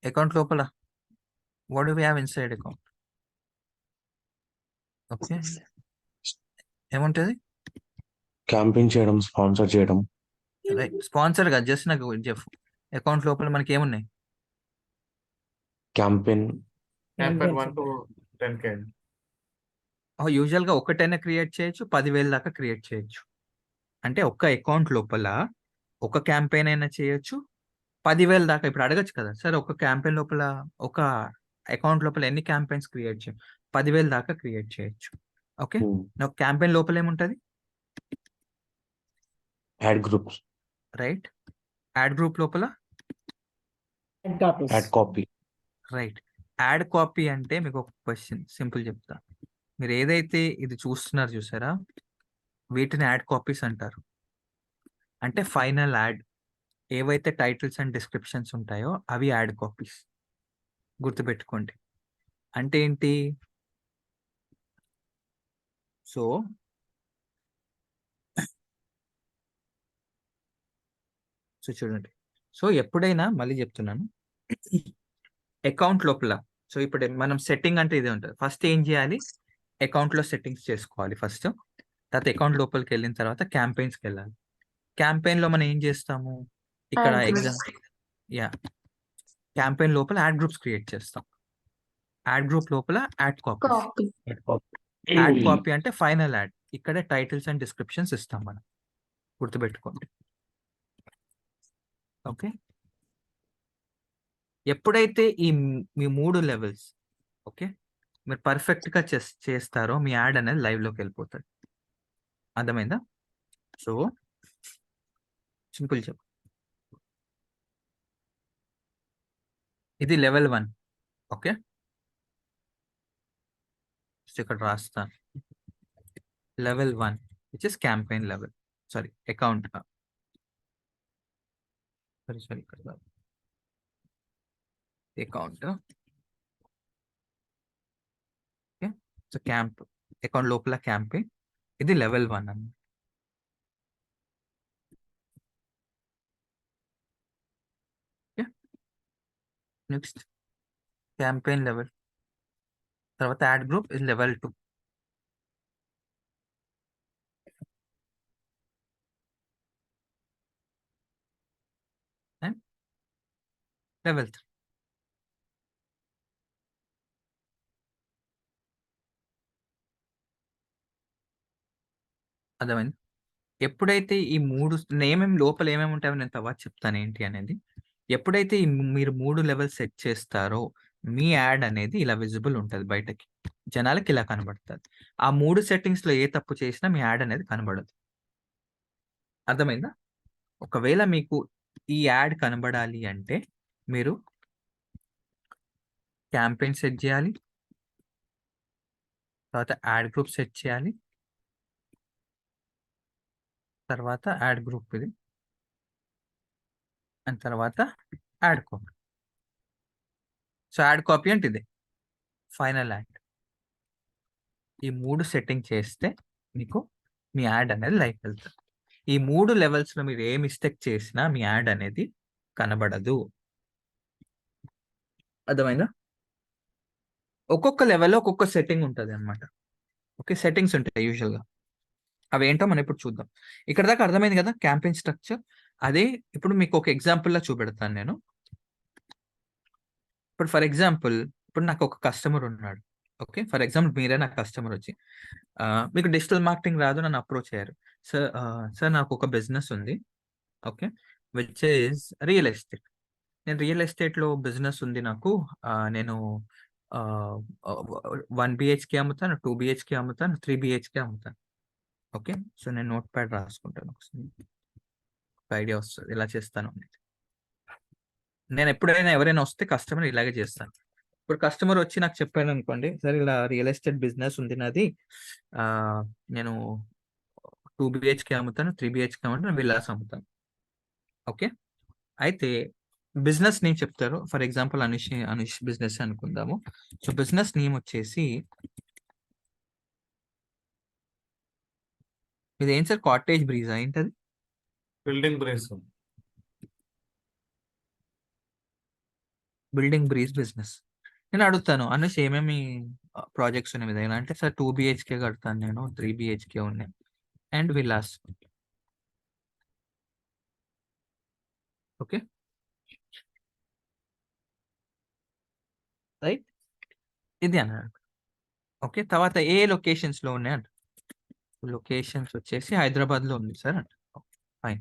అకౌంట్ లోపల what do we have inside account? Okay, ఏముంటది? క్యాంపింగ్ చేయడం, స్పాన్సర్ చేయడం. రైట్, స్పాన్సర్ గా జస్ట్ నాకు చెప్పు. అకౌంట్ లోపల మనకి ఏమున్నాయి? Campaign Campaign 1 to 10K. Usual గా ఒకటైనా క్రియేట్ చేయొచ్చు, 10,000 దాకా క్రియేట్ చేయొచ్చు. అంటే ఒక్క అకౌంట్ లోపల ఒక క్యాంపెయిన్ అయినా చేయొచ్చు, 10,000 దాకా. ఇప్పుడు అడగచ్చు కదా, సార్ ఒక క్యాంపెయిన్ లోపల, ఒక అకౌంట్ లోపల ఎన్ని క్యాంపెయిన్స్ క్రియేట్ చేయొచ్చు? 10,000 దాకా క్రియేట్ చేయొచ్చు. ఓకే, నాకు క్యాంపెయిన్ లోపల ఏముంటది? Add groups, right. Add group లోపల Add copies. Add copy. Right. Add copy అంటే మీకు ఒక క్వశ్చన్ సింపుల్ చెప్తా. మీరు ఏదైతే ఇది చూస్తున్నారు చూసారా, వీటిని యాడ్ కాపీస్ అంటారు. అంటే ఫైనల్ యాడ్ ఏవైతే టైటిల్స్ అండ్ డిస్క్రిప్షన్స్ ఉంటాయో అవి యాడ్ కాపీస్. గుర్తుపెట్టుకోండి. అంటే ఏంటి? సో చూడండి, సో ఎప్పుడైనా మళ్ళీ చెప్తున్నాను, అకౌంట్ లోపల, సో ఇప్పుడు మనం సెట్టింగ్ అంటే ఇదే ఉంటుంది. ఫస్ట్ ఏం చేయాలి? అకౌంట్ లో సెట్టింగ్స్ చేసుకోవాలి ఫస్ట్. తర్వాత అకౌంట్ లోపలికి వెళ్ళిన తర్వాత క్యాంపెయిన్స్కి వెళ్ళాలి. క్యాంపెయిన్ లో మనం ఏం చేస్తాము, ఇక్కడ Ad groups. Exam yeah campaign లోపల యాడ్ గ్రూప్స్ క్రియేట్ చేస్తాం. యాడ్ గ్రూప్ లోపల add copy. Copy. Add copy అంటే ఫైనల్ యాడ్. ఇక్కడే టైటిల్స్ అండ్ డిస్క్రిప్షన్స్ ఇస్తాం మనం, గుర్తుపెట్టుకోండి. ఓకే, ఎప్పుడైతే మీ 3 లెవెల్స్ ఓకే మీరు పర్ఫెక్ట్ గా చేస్తారో మీ యాడ్ అనేది లైవ్ లోకి వెళ్ళిపోతుంది. అర్థమైందా? సో సింపుల్ చెప్పు, ఇది లెవెల్ 1. ఓకే, ఇక్కడ రాస్తాను level 1 which is campaign level, sorry account, sorry ఇక్కడ account. Okay, so camp account లోపల క్యాంపెయిన్, ఇది లెవెల్ 1 అన్న. నెక్స్ట్ క్యాంపెయిన్ లెవెల్, తర్వాత ad group is level 2. And level 3. అర్థమైంది? ఎప్పుడైతే ఈ 3 ఏమేమి లోపల ఏమేమి ఉంటాయో నేను తర్వాత చెప్తాను ఏంటి అనేది. ఎప్పుడైతే మీరు 3 లెవెల్ సెట్ చేస్తారో మీ యాడ్ అనేది ఇలా విజిబుల్ ఉంటుంది బయటకి, జనాలకి ఇలా కనబడుతుంది. ఆ 3 సెట్టింగ్స్ లో ఏ తప్పు చేసినా మీ యాడ్ అనేది కనబడదు. అర్థమైందా? ఒకవేళ మీకు ఈ యాడ్ కనబడాలి అంటే మీరు క్యాంపెయిన్ సెట్ చేయాలి, తర్వాత యాడ్ గ్రూప్ సెట్ చేయాలి, తర్వాత యాడ్ గ్రూప్ ఇది, అండ్ తర్వాత add copy. So add copy అంటే ఇదే ఫైనల్ యాడ్. ఈ 3 సెట్టింగ్ చేస్తే మీకు మీ యాడ్ అనేది లైవ్ వెళ్తుంది. ఈ 3 లెవెల్స్ లో మీరు ఏ మిస్టేక్ చేసినా మీ యాడ్ అనేది కనబడదు. అర్థమైందా? ఒక్కొక్క లెవెల్లో ఒక్కొక్క సెట్టింగ్ ఉంటుంది అనమాట. ఓకే, సెట్టింగ్స్ ఉంటాయి యూజువల్గా. అవి ఏంటో మనం ఇప్పుడు చూద్దాం. ఇక్కడ దాకా అర్థమైంది కదా క్యాంపెయిన్ స్ట్రక్చర్. అదే ఇప్పుడు మీకు ఒక ఎగ్జాంపుల్ లా చూపెడతాను నేను. ఇప్పుడు ఫర్ ఎగ్జాంపుల్, ఇప్పుడు నాకు ఒక కస్టమర్ ఉన్నాడు. ఓకే, ఫర్ ఎగ్జాంపుల్ మీరే నా కస్టమర్ వచ్చి మీకు డిజిటల్ మార్కెటింగ్ రాదు, నన్ను అప్రోచ్ అయ్యారు. సార్ నాకు ఒక బిజినెస్ ఉంది, okay, which is real estate. నేను రియల్ ఎస్టేట్ లో బిజినెస్ ఉంది నాకు. నేను 1 బిహెచ్కే అమ్ముతాను, 2 బిహెచ్కే అమ్ముతాను, 3 బిహెచ్కే అమ్ముతాను. ఓకే, సో నేను నోట్ ప్యాడ్ రాసుకుంటాను, ఒక ఐడియా వస్తుంది ఇలా చేస్తాను అనేది. నేను ఎప్పుడైనా ఎవరైనా వస్తే కస్టమర్ ఇలాగే చేస్తాను. ఇప్పుడు కస్టమర్ వచ్చి నాకు చెప్పాడు అనుకోండి, సార్ ఇలా రియల్ ఎస్టేట్ బిజినెస్ ఉంది నాది, నేను 2 బిహెచ్కే అమ్ముతాను, 3 బిహెచ్కే అమ్ముతాను, విల్లాస్ అమ్ముతాను. ఓకే, అయితే బిజినెస్ నేమ్ చెప్తారు. ఫర్ ఎగ్జాంపుల్ అనుష్ బిజినెస్ అనుకుందాము. సో బిజినెస్ నేమ్ వచ్చేసి ఇది ఏం సార్, కాటేజ్ బ్రీజ్ ఏంటది? Building brace. Building breeze business. నేను అడుగుతాను, అనుష్ ఏమేమి ప్రాజెక్ట్స్ ఉన్నాయి విధంగా అంటే, సార్ 2 బిహెచ్కే కడతాను నేను, 3 బిహెచ్కే ఉన్నాయి, అండ్ విల్లాస్. ఓకే, రైట్, ఇది అన్నాడు. ఓకే, తర్వాత ఏ లొకేషన్స్ లో ఉన్నాయి అంట. లొకేషన్స్ వచ్చేసి హైదరాబాద్ లో ఉంది సార్ అంట. ఫైన్.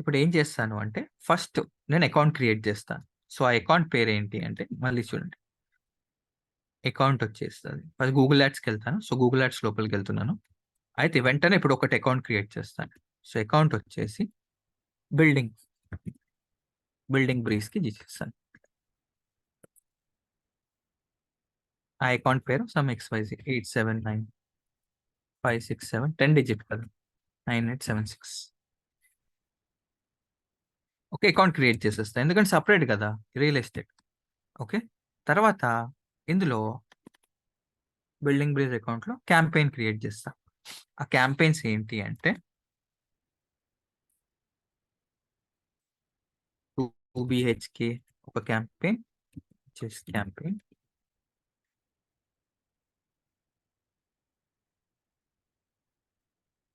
ఇప్పుడు ఏం చేస్తాను అంటే ఫస్ట్ నేను అకౌంట్ క్రియేట్ చేస్తాను. సో ఆ అకౌంట్ పేరు ఏంటి అంటే, మళ్ళీ చూడండి, అకౌంట్ వచ్చేస్తుంది. ఫస్ట్ గూగుల్ యాడ్స్కి వెళ్తాను. సో గూగుల్ యాడ్స్ లోపలికి వెళ్తున్నాను. అయితే వెంటనే ఇప్పుడు ఒకటి అకౌంట్ క్రియేట్ చేస్తాను. సో అకౌంట్ వచ్చేసి బిల్డింగ్ బ్రీజ్కి చేస్తాను. ఆ అకౌంట్ పేరు సమ్ XYZ 879567 10 డిజిట్ కదా, 9876. ఓకే, అకౌంట్ క్రియేట్ చేసేస్తాను ఎందుకంటే సపరేట్ కదా రియల్ ఎస్టేట్. ఓకే, తర్వాత ఇందులో బిల్డింగ్ బ్రీజ్ అకౌంట్లో క్యాంపెయిన్ క్రియేట్ చేస్తా. ఆ క్యాంపెయిన్స్ ఏంటి అంటే 2 బిహెచ్కే ఒక campaign, campaign,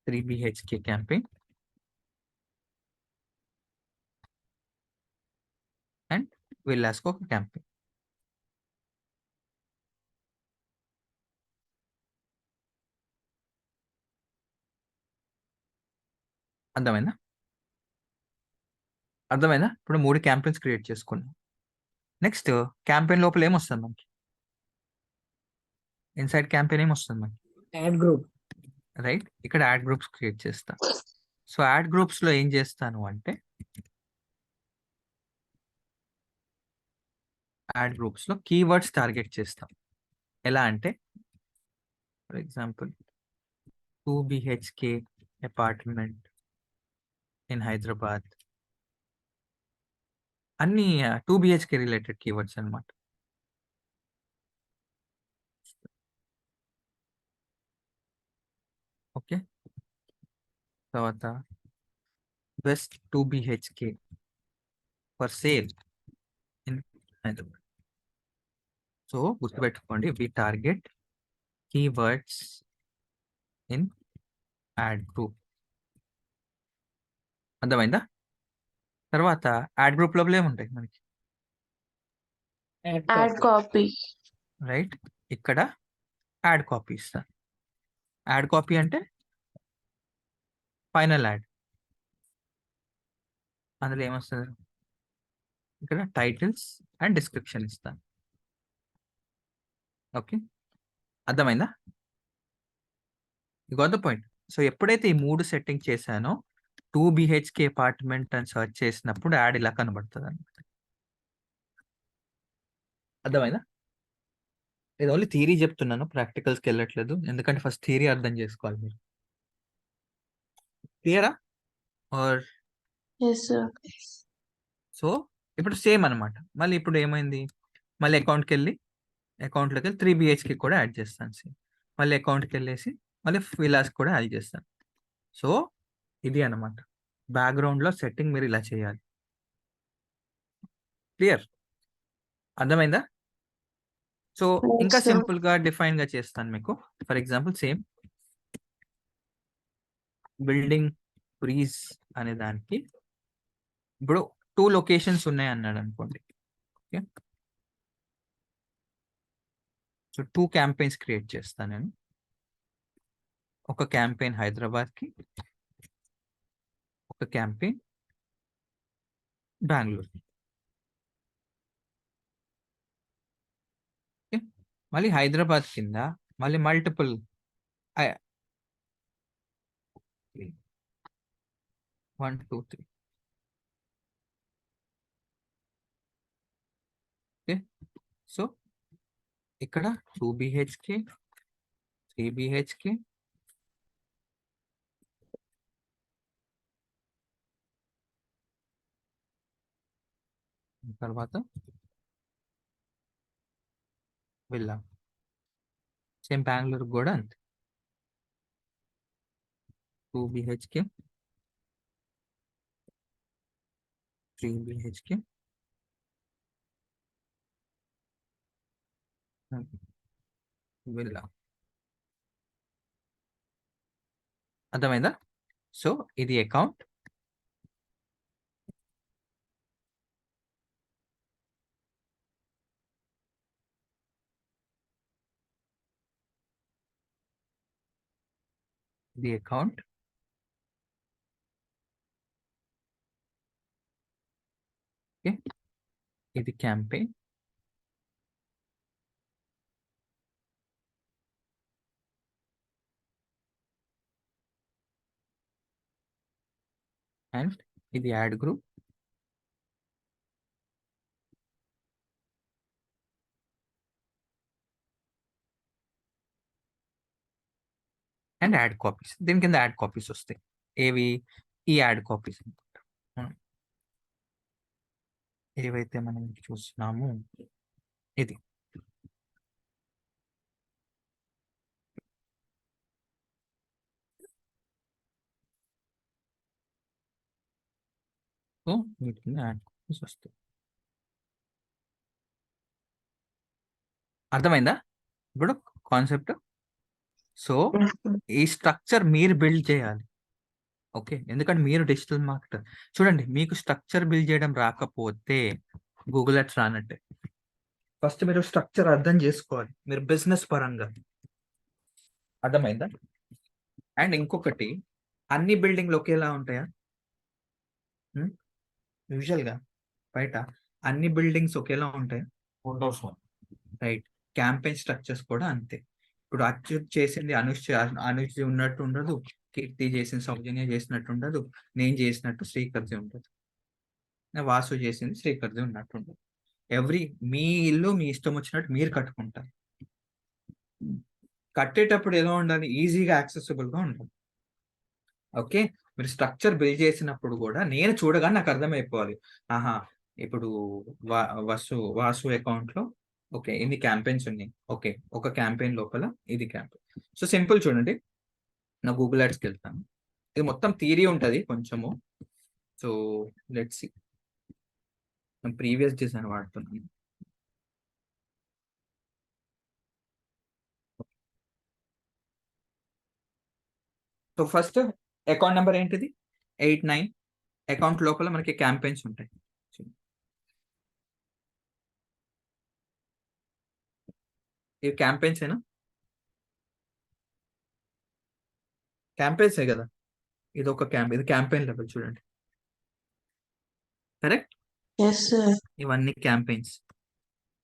3 BHK campaign and villas ఒక campaign. అర్థమైందా? ఇప్పుడు 3 క్యాంపెయిన్స్ క్రియేట్ చేసుకున్నాం. నెక్స్ట్ క్యాంపెయిన్ లోపల ఏమొస్తుంది మనకి? ఇన్సైడ్ క్యాంపెయిన్ ఏమొస్తుంది మనకి? Ad group. రైట్, ఇక్కడ యాడ్ గ్రూప్స్ క్రియేట్ చేస్తా. సో యాడ్ గ్రూప్స్ లో ఏం చేస్తాను అంటే యాడ్ గ్రూప్స్ లో కీవర్డ్స్ టార్గెట్ చేస్తాం. ఎలా అంటే for example 2 BHK apartment in Hyderabad, అన్ని 2 BHK రిలేటెడ్ కీవర్డ్స్ అన్నమాట. ఓకే, తర్వాత best 2 BHK for sale in Hyderabad. So గుర్తుపెట్టుకోండి, we target keywords in ad group. అర్థమైందా? తర్వాత యాడ్ గ్రూప్ లోపల ఏముంటాయి మనకి? Ad Add copy. copy. Right, ఇక్కడ యాడ్ కాపీ ఇస్తాను. యాడ్ కాపీ అంటే ఫైనల్ యాడ్. అందులో ఏమొస్తుంది? ఇక్కడ టైటిల్స్ అండ్ డిస్క్రిప్షన్ ఇస్తాను. ఓకే, అర్థమైందా? You got the point. So ఎప్పుడైతే ఈ 3 సెట్టింగ్ చేశానో 2 BHK అపార్ట్మెంట్ అని సెర్చ్ చేసినప్పుడు యాడ్ ఇలా కనబడుతుంది అనమాట. అర్థమైందా? ఇది ఓన్లీ థియరీ చెప్తున్నాను, ప్రాక్టికల్స్కి వెళ్ళట్లేదు. ఎందుకంటే ఫస్ట్ థియరీ అర్థం చేసుకోవాలి మీరు. క్లియరా? Or Yes, sir. సో ఇప్పుడు సేమ్ అనమాట. మళ్ళీ ఇప్పుడు ఏమైంది? మళ్ళీ అకౌంట్కి వెళ్ళి 3 BHK కూడా యాడ్ చేస్తాను. సేమ్ మళ్ళీ అకౌంట్కి వెళ్ళేసి మళ్ళీ విలాస్ కూడా యాడ్ చేస్తాను. సో ఇది అనమాట బ్యాక్గ్రౌండ్లో సెట్టింగ్ మీరు ఇలా చేయాలి. క్లియర్? అర్థమైందా? సో ఇంకా Yes, sir. సింపుల్ గా డిఫైన్ గా చేస్తాను మీకు. For example same building breeze అనే దానికి ఇప్పుడు 2 లొకేషన్స్ ఉన్నాయి అన్నాడు అనుకోండి. ఓకే, సో 2 క్యాంపెయిన్స్ క్రియేట్ చేస్తాను నేను. ఒక క్యాంపెయిన్ హైదరాబాద్కి, ఒక క్యాంపెయిన్ బెంగళూరు. ఓకే, మళ్ళీ హైదరాబాద్ కింద మళ్ళీ మల్టిపుల్ 1 2 3. ఓకే, సో ఇక్కడ 2 BHK 3 BHK తర్వాత విల్లా. సేమ్ బెంగళూరు కూడా అంతే, 2 BHK 3 BHK విల్లా. అర్థమైందా? సో ఇది అకౌంట్. ఇది అకౌంట్. ఓకే, ఇది క్యాంపెయిన్. అండ్ ఇది add group. And add copies. దీని కింద యాడ్ కాపీస్ వస్తాయి. ఏవి? ఈ యాడ్ కాపీస్ ఏవైతే మనం చూస్తున్నాము ఇది. సో వీటి కింద యాడ్ కాపీస్ వస్తాయి. అర్థమైందా ఇప్పుడు కాన్సెప్ట్? సో ఈ స్ట్రక్చర్ మీరు బిల్డ్ చేయాలి. ఓకే, ఎందుకంటే మీరు డిజిటల్ మార్కెటర్. చూడండి, మీకు స్ట్రక్చర్ బిల్డ్ చేయడం రాకపోతే గూగుల్ యాడ్స్ రానట్టే. ఫస్ట్ మీరు స్ట్రక్చర్ అర్థం చేసుకోవాలి మీరు బిజినెస్ పరంగా. అర్థమైందా? అండ్ ఇంకొకటి, అన్ని బిల్డింగ్లు ఒకేలా ఉంటాయా? యూజువల్గా బయట అన్ని బిల్డింగ్స్ ఒకేలా ఉంటాయా? ఉండవు సార్. రైట్. క్యాంపెయిన్ స్ట్రక్చర్స్ కూడా అంతే. ఇప్పుడు అచ్యుత్ చేసింది అనుష్ ఉన్నట్టు ఉండదు, కీర్తి చేసిన సౌజన్య చేసినట్టు ఉండదు, నేను చేసినట్టు శ్రీకర్ది ఉండదు, వాసు చేసింది శ్రీకర్ది ఉన్నట్టు ఉండదు. మీ ఇల్లు మీ ఇష్టం వచ్చినట్టు మీరు కట్టుకుంటారు. కట్టేటప్పుడు ఎలా ఉండాలి? ఈజీగా యాక్సెసిబుల్ గా ఉండాలి. ఓకే, మీరు స్ట్రక్చర్ బిల్డ్ చేసినప్పుడు కూడా నేను చూడగానే నాకు అర్థమైపోవాలి. ఆహా, ఇప్పుడు వాసు అకౌంట్ లో ఓకే ఇన్ని క్యాంపెయిన్స్ ఉన్నాయి. ఓకే, ఒక క్యాంపెయిన్ లోపల ఇది క్యాంపెయిన్. సో సింపుల్ చూడండి, నా గూగుల్ యాడ్స్కి వెళ్తాను. ఇది మొత్తం థియరీ ఉంటుంది కొంచెము. సో లెట్స్ సి, నేను ప్రీవియస్ డిజైన్ వాడుతున్నాను. సో ఫస్ట్ అకౌంట్ నెంబర్ ఏంటిది? 89. అకౌంట్ లోపల మనకి క్యాంపెయిన్స్ ఉంటాయి. ఇవి క్యాంపెయిన్స్ ఏనా? క్యాంపెయిన్సే కదా. ఇది ఒక ఇది క్యాంపెయిన్ లెవెల్ చూడండి. కరెక్ట్. ఇవన్నీ క్యాంపెయిన్స్.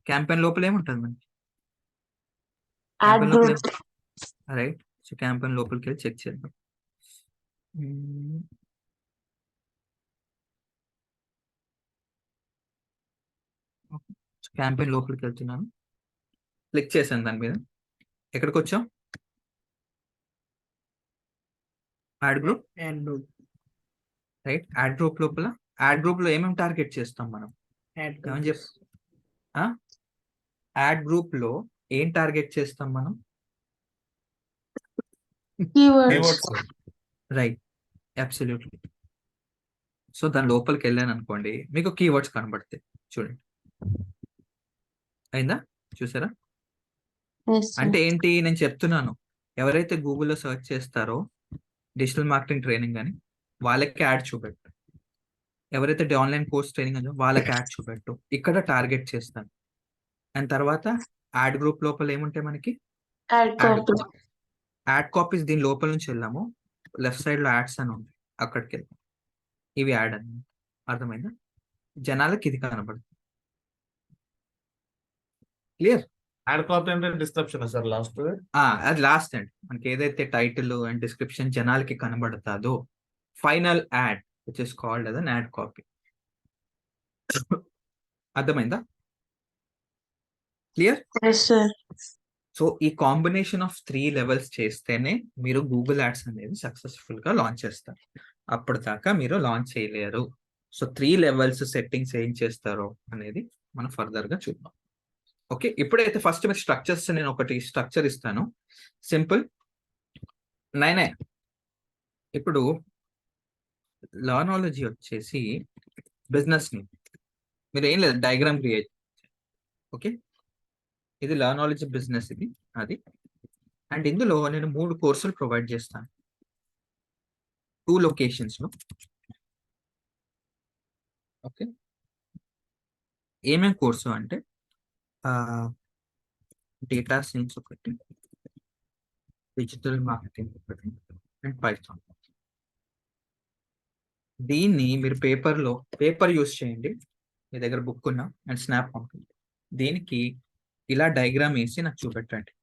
క్యాంపెయిన్ లోపల ఏముంటుంది మనకి? క్యాంపెయిన్ లోపల రైట్. సో క్యాంపెయిన్ లోపలికి వెళ్ళి చెక్ చేద్దాం. క్యాంపెయిన్ లోపలికి వెళ్తున్నాను, క్లిక్ చేశాను దాని మీద. ఎక్కడికి వచ్చాం? Add group. Right. Add group లోపల యాడ్ గ్రూప్ లో ఏమేమి టార్గెట్ చేస్తాం మనం? ఏమని యాడ్ గ్రూప్ లో ఏం టార్గెట్ చేస్తాం మనం? Right, absolutely. సో దాని లోపలికి వెళ్ళాను అనుకోండి, మీకు కీవర్డ్స్ కనబడతాయి. చూడండి, అయిందా? చూసారా? అంటే ఏంటి నేను చెప్తున్నాను, ఎవరైతే గూగుల్లో సెర్చ్ చేస్తారో డిజిటల్ మార్కెటింగ్ ట్రైనింగ్ అని, వాళ్ళకి యాడ్ చూపెట్టు. ఎవరైతే ఆన్లైన్ కోర్స్ ట్రైనింగ్ అని వాళ్ళకి యాడ్ చూపెట్టు. ఇక్కడ టార్గెట్ చేస్తాను. అండ్ తర్వాత యాడ్ గ్రూప్ లోపల ఏముంటాయి మనకి? Add copies. దీని లోపల నుంచి వెళ్ళాము, లెఫ్ట్ సైడ్ లో యాడ్స్ అని ఉంది, అక్కడికి వెళ్తాం. ఇవి యాడ్ అని. అర్థమైందా? జనాలకి ఇది కనబడుతుంది. క్లియర్? యాడ్ కాపీ అంటే డిస్క్రిప్షన్ సార్ లాస్ట్. అది లాస్ట్ అండి. మనకి ఏదైతే టైటిల్ అండ్ డిస్క్రిప్షన్ జనాలకి కనబడతాదో final ad which is called as an ad copy. అర్థమైందా? క్లియర్? సో ఈ కాంబినేషన్ ఆఫ్ 3 లెవెల్స్ చేస్తేనే మీరు గూగుల్ యాడ్స్ అనేది సక్సెస్ఫుల్ గా లాంచ్ చేస్తారు. అప్పటిదాకా మీరు లాంచ్ చేయలేరు. సో 3 లెవెల్స్ సెట్టింగ్స్ ఏం చేస్తారో అనేది మనం ఫర్దర్ గా చూద్దాం. ఓకే, ఇప్పుడైతే ఫస్ట్ మీరు స్ట్రక్చర్స్, నేను ఒకటి స్ట్రక్చర్ ఇస్తాను సింపుల్. నైనే ఇప్పుడు లర్నాలజీ వచ్చేసి బిజినెస్ ని మీరు ఏం లేదు డయాగ్రామ్ క్రియేట్. ఓకే, ఇది లర్నాలజీ బిజినెస్, ఇది అది. అండ్ ఇందులో నేను 3 కోర్సులు ప్రొవైడ్ చేస్తాను 2 లొకేషన్స్ లో. ఓకే, ఏమేం కోర్సు అంటే డేటా సైన్స్ ఒకటి, డిజిటల్ మార్కెటింగ్ ఒకటి, అండ్ పైథాన్. దీన్ని మీరు పేపర్ యూస్ చేయండి, మీ దగ్గర బుక్ ఉన్నా, అండ్ స్నాప్ పంపండి. దీనికి ఇలా డయాగ్రామ్ వేసి నాకు చూపెట్టండి.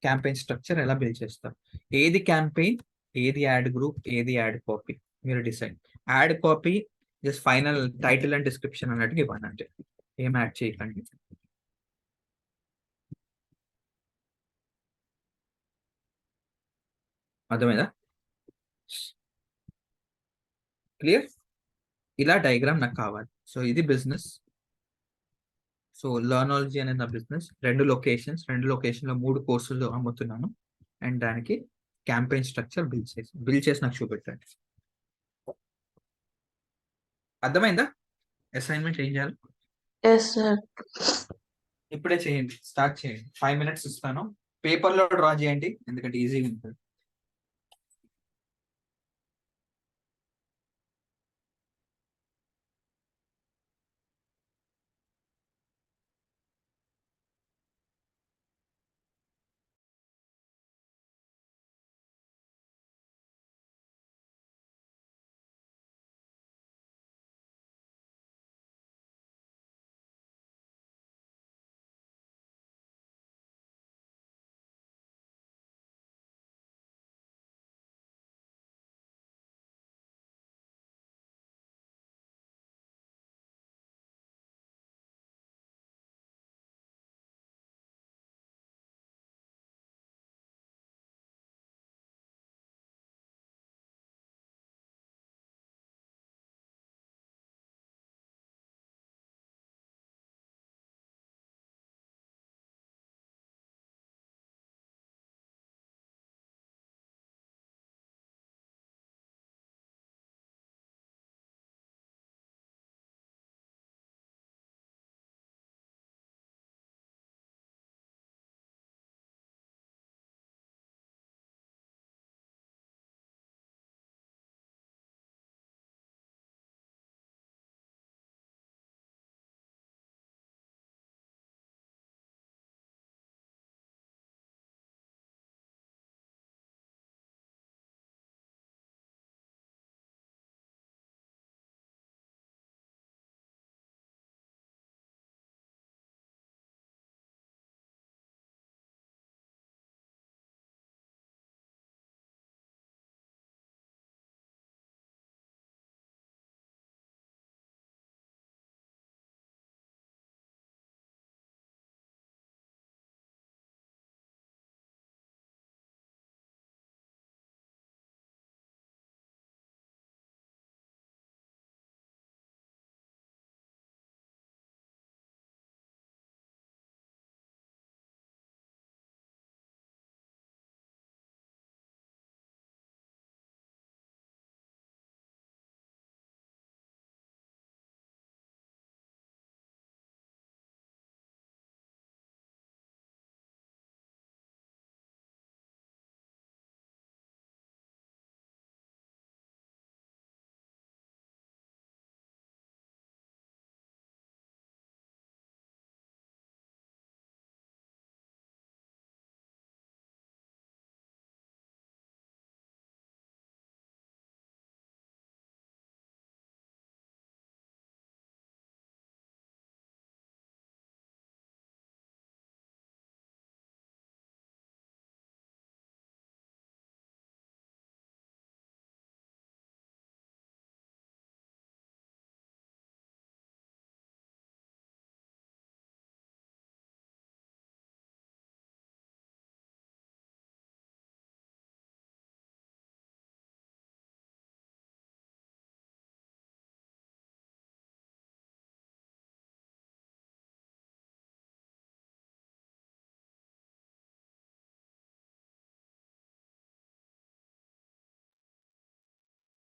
క్యాంపెయిన్ స్ట్రక్చర్ ఎలా బిల్డ్ చేస్తారు, ఏది క్యాంపెయిన్, ఏది యాడ్ గ్రూప్, ఏది యాడ్ కాపీ, మీరు decide. Add copy just final title and description అన్నట్టుగా ఇవ్వండి, అంటే ఏం యాడ్ చేయకండి. అర్థమైందా? క్లియర్? ఇలా డయాగ్రామ్ నాకు కావాలి. సో ఇది బిజినెస్. సో లర్నాలజీ అనేది నా బిజినెస్. 2 లొకేషన్స్, 2 లొకేషన్లో 3 కోర్సులు అమ్ముతున్నాను. అండ్ దానికి క్యాంపెయిన్ స్ట్రక్చర్ బిల్డ్ చేసి నాకు చూపెట్టండి. అర్థమైందా? అసైన్మెంట్ ఏం చేయాలి? ఇప్పుడే చేయండి, స్టార్ట్ చేయండి. 5 minutes ఇస్తాను. పేపర్ లో డ్రా చేయండి ఎందుకంటే ఈజీగా ఉంటుంది.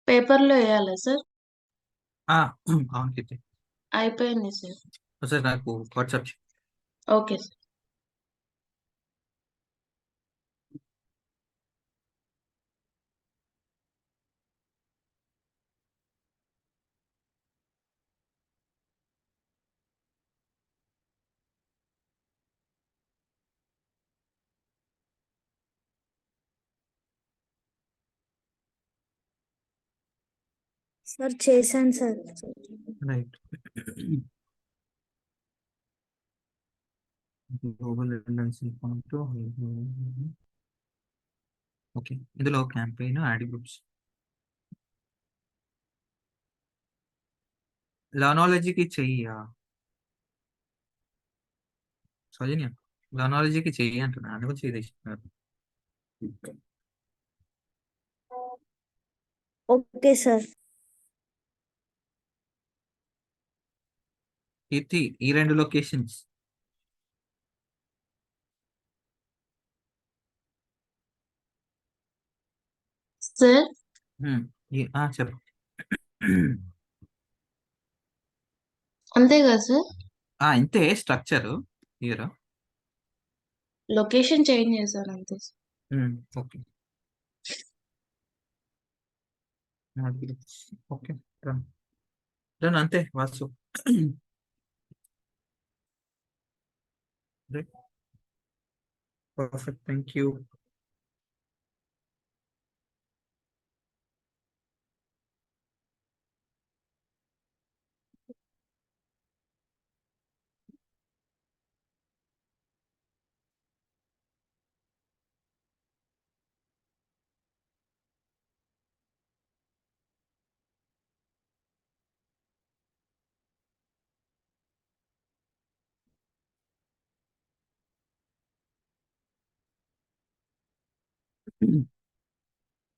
పేపర్లో వేయాలా సార్? అవును కీర్తి. అయిపోయింది సార్. ఒకసారి నాకు వాట్సాప్ ఓకే సార్. సార్ చేశాను sir. Right. Global redundancy point. Okay, ఇందులో క్యాంపెయిన్ యాడ్ గ్రూప్స్ లానాలజీకి చెయ్యా సౌజన్య, లానాలజీకి చెయ్యి అంటున్నా అని కూడా చేస్తున్నారు. Okay sir. కీర్తి, ఈ రెండు లొకేషన్స్ సార్ చెప్పు. అంతే కదా సార్? ఇంతే స్ట్రక్చర్. క్లియర్. లొకేషన్ చేంజ్ చేశాను అంతే సార్. ఓకే ఓకే డన్ అంతే Vasu perfect thank you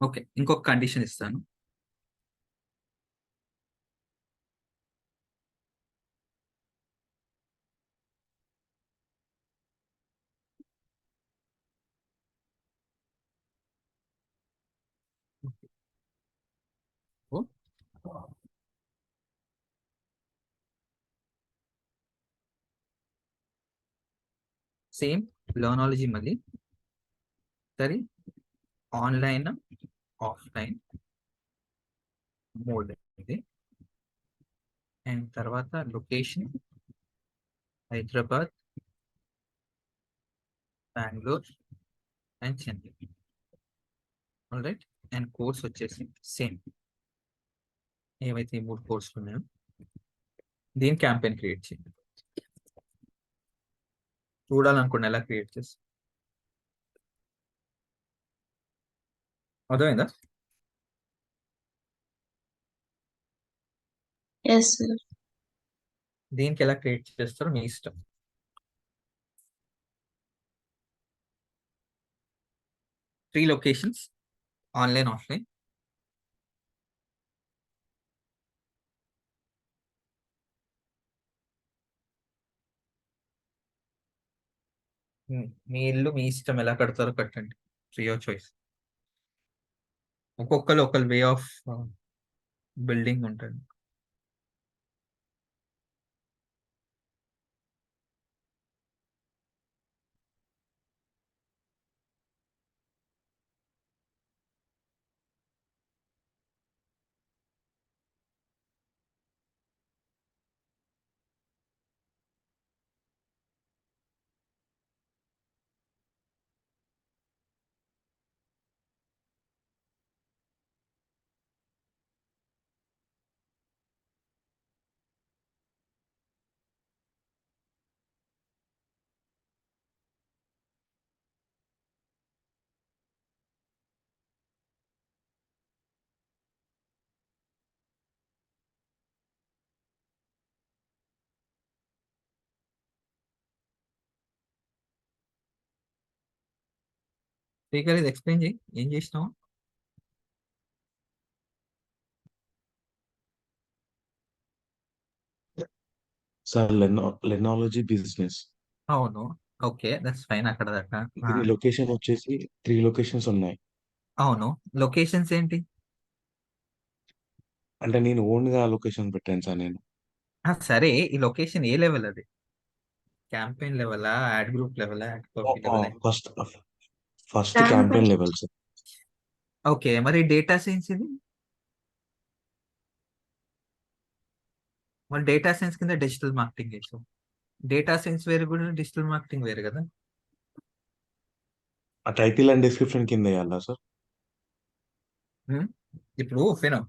okay ఇంకొక కండిషన్ ఇస్తాను సేమ్ లర్నాలజీ మళ్ళీ సరే ఆన్లైన్ ఆఫ్లైన్ మోడ్ ఇది అండ్ తర్వాత location Hyderabad Bengaluru and Chennai right and course వచ్చేసి సేమ్ ఏవైతే ఈ 3 కోర్సులు ఉన్నాయో దీని క్యాంపెయిన్ క్రియేట్ చేయండి చూడాలనుకోండి ఎలా క్రియేట్ చేసి అర్థమైందా ఎస్ సార్. దీనికి ఎలా క్రియేట్ చేస్తారో మీ ఇష్టం 3 లొకేషన్స్ ఆన్లైన్ ఆఫ్లైన్ మీ ఇల్లు మీ ఇష్టం ఎలా కడతారో కట్టండి ఫ్రీ ఆఫ్ చాయిస్ ఒక్కొక్కరు ఒకరి వే ఆఫ్ బిల్డింగ్ ఉంటుంది స్పీకర్ ఇది ఎక్స్ప్లెయిన్ చేయి ఏం చేసినావు సార్ లెనాలజీ బిజినెస్. అవును ఓకే దట్స్ ఫైన్ అక్కడ దాకా దీని లొకేషన్ వచ్చేసి 3 లొకేషన్స్ ఉన్నాయి. అవును లొకేషన్స్ ఏంటి అంటే నేను ఓన్ గా లొకేషన్ పెట్టాను సార్ నేను. సరే ఈ లొకేషన్ ఏ లెవెల్ అది క్యాంపెయిన్ లెవెలా యాడ్ గ్రూప్ లెవెలా ad copy level first first Campaign. Campaign level sir. Okay మరి డేటా సైన్స్ ఇది మరి డేటా సైన్స్ కింద డిజిటల్ మార్కెటింగ్ చేసాం డేటా సైన్స్ వేరు కూడా డిజిటల్ మార్కెటింగ్ వేరు కదా ఆ టైటిల్ అండ్ డిస్క్రిప్షన్ కింద వేయాలా సార్? ఇప్పుడు ఫినో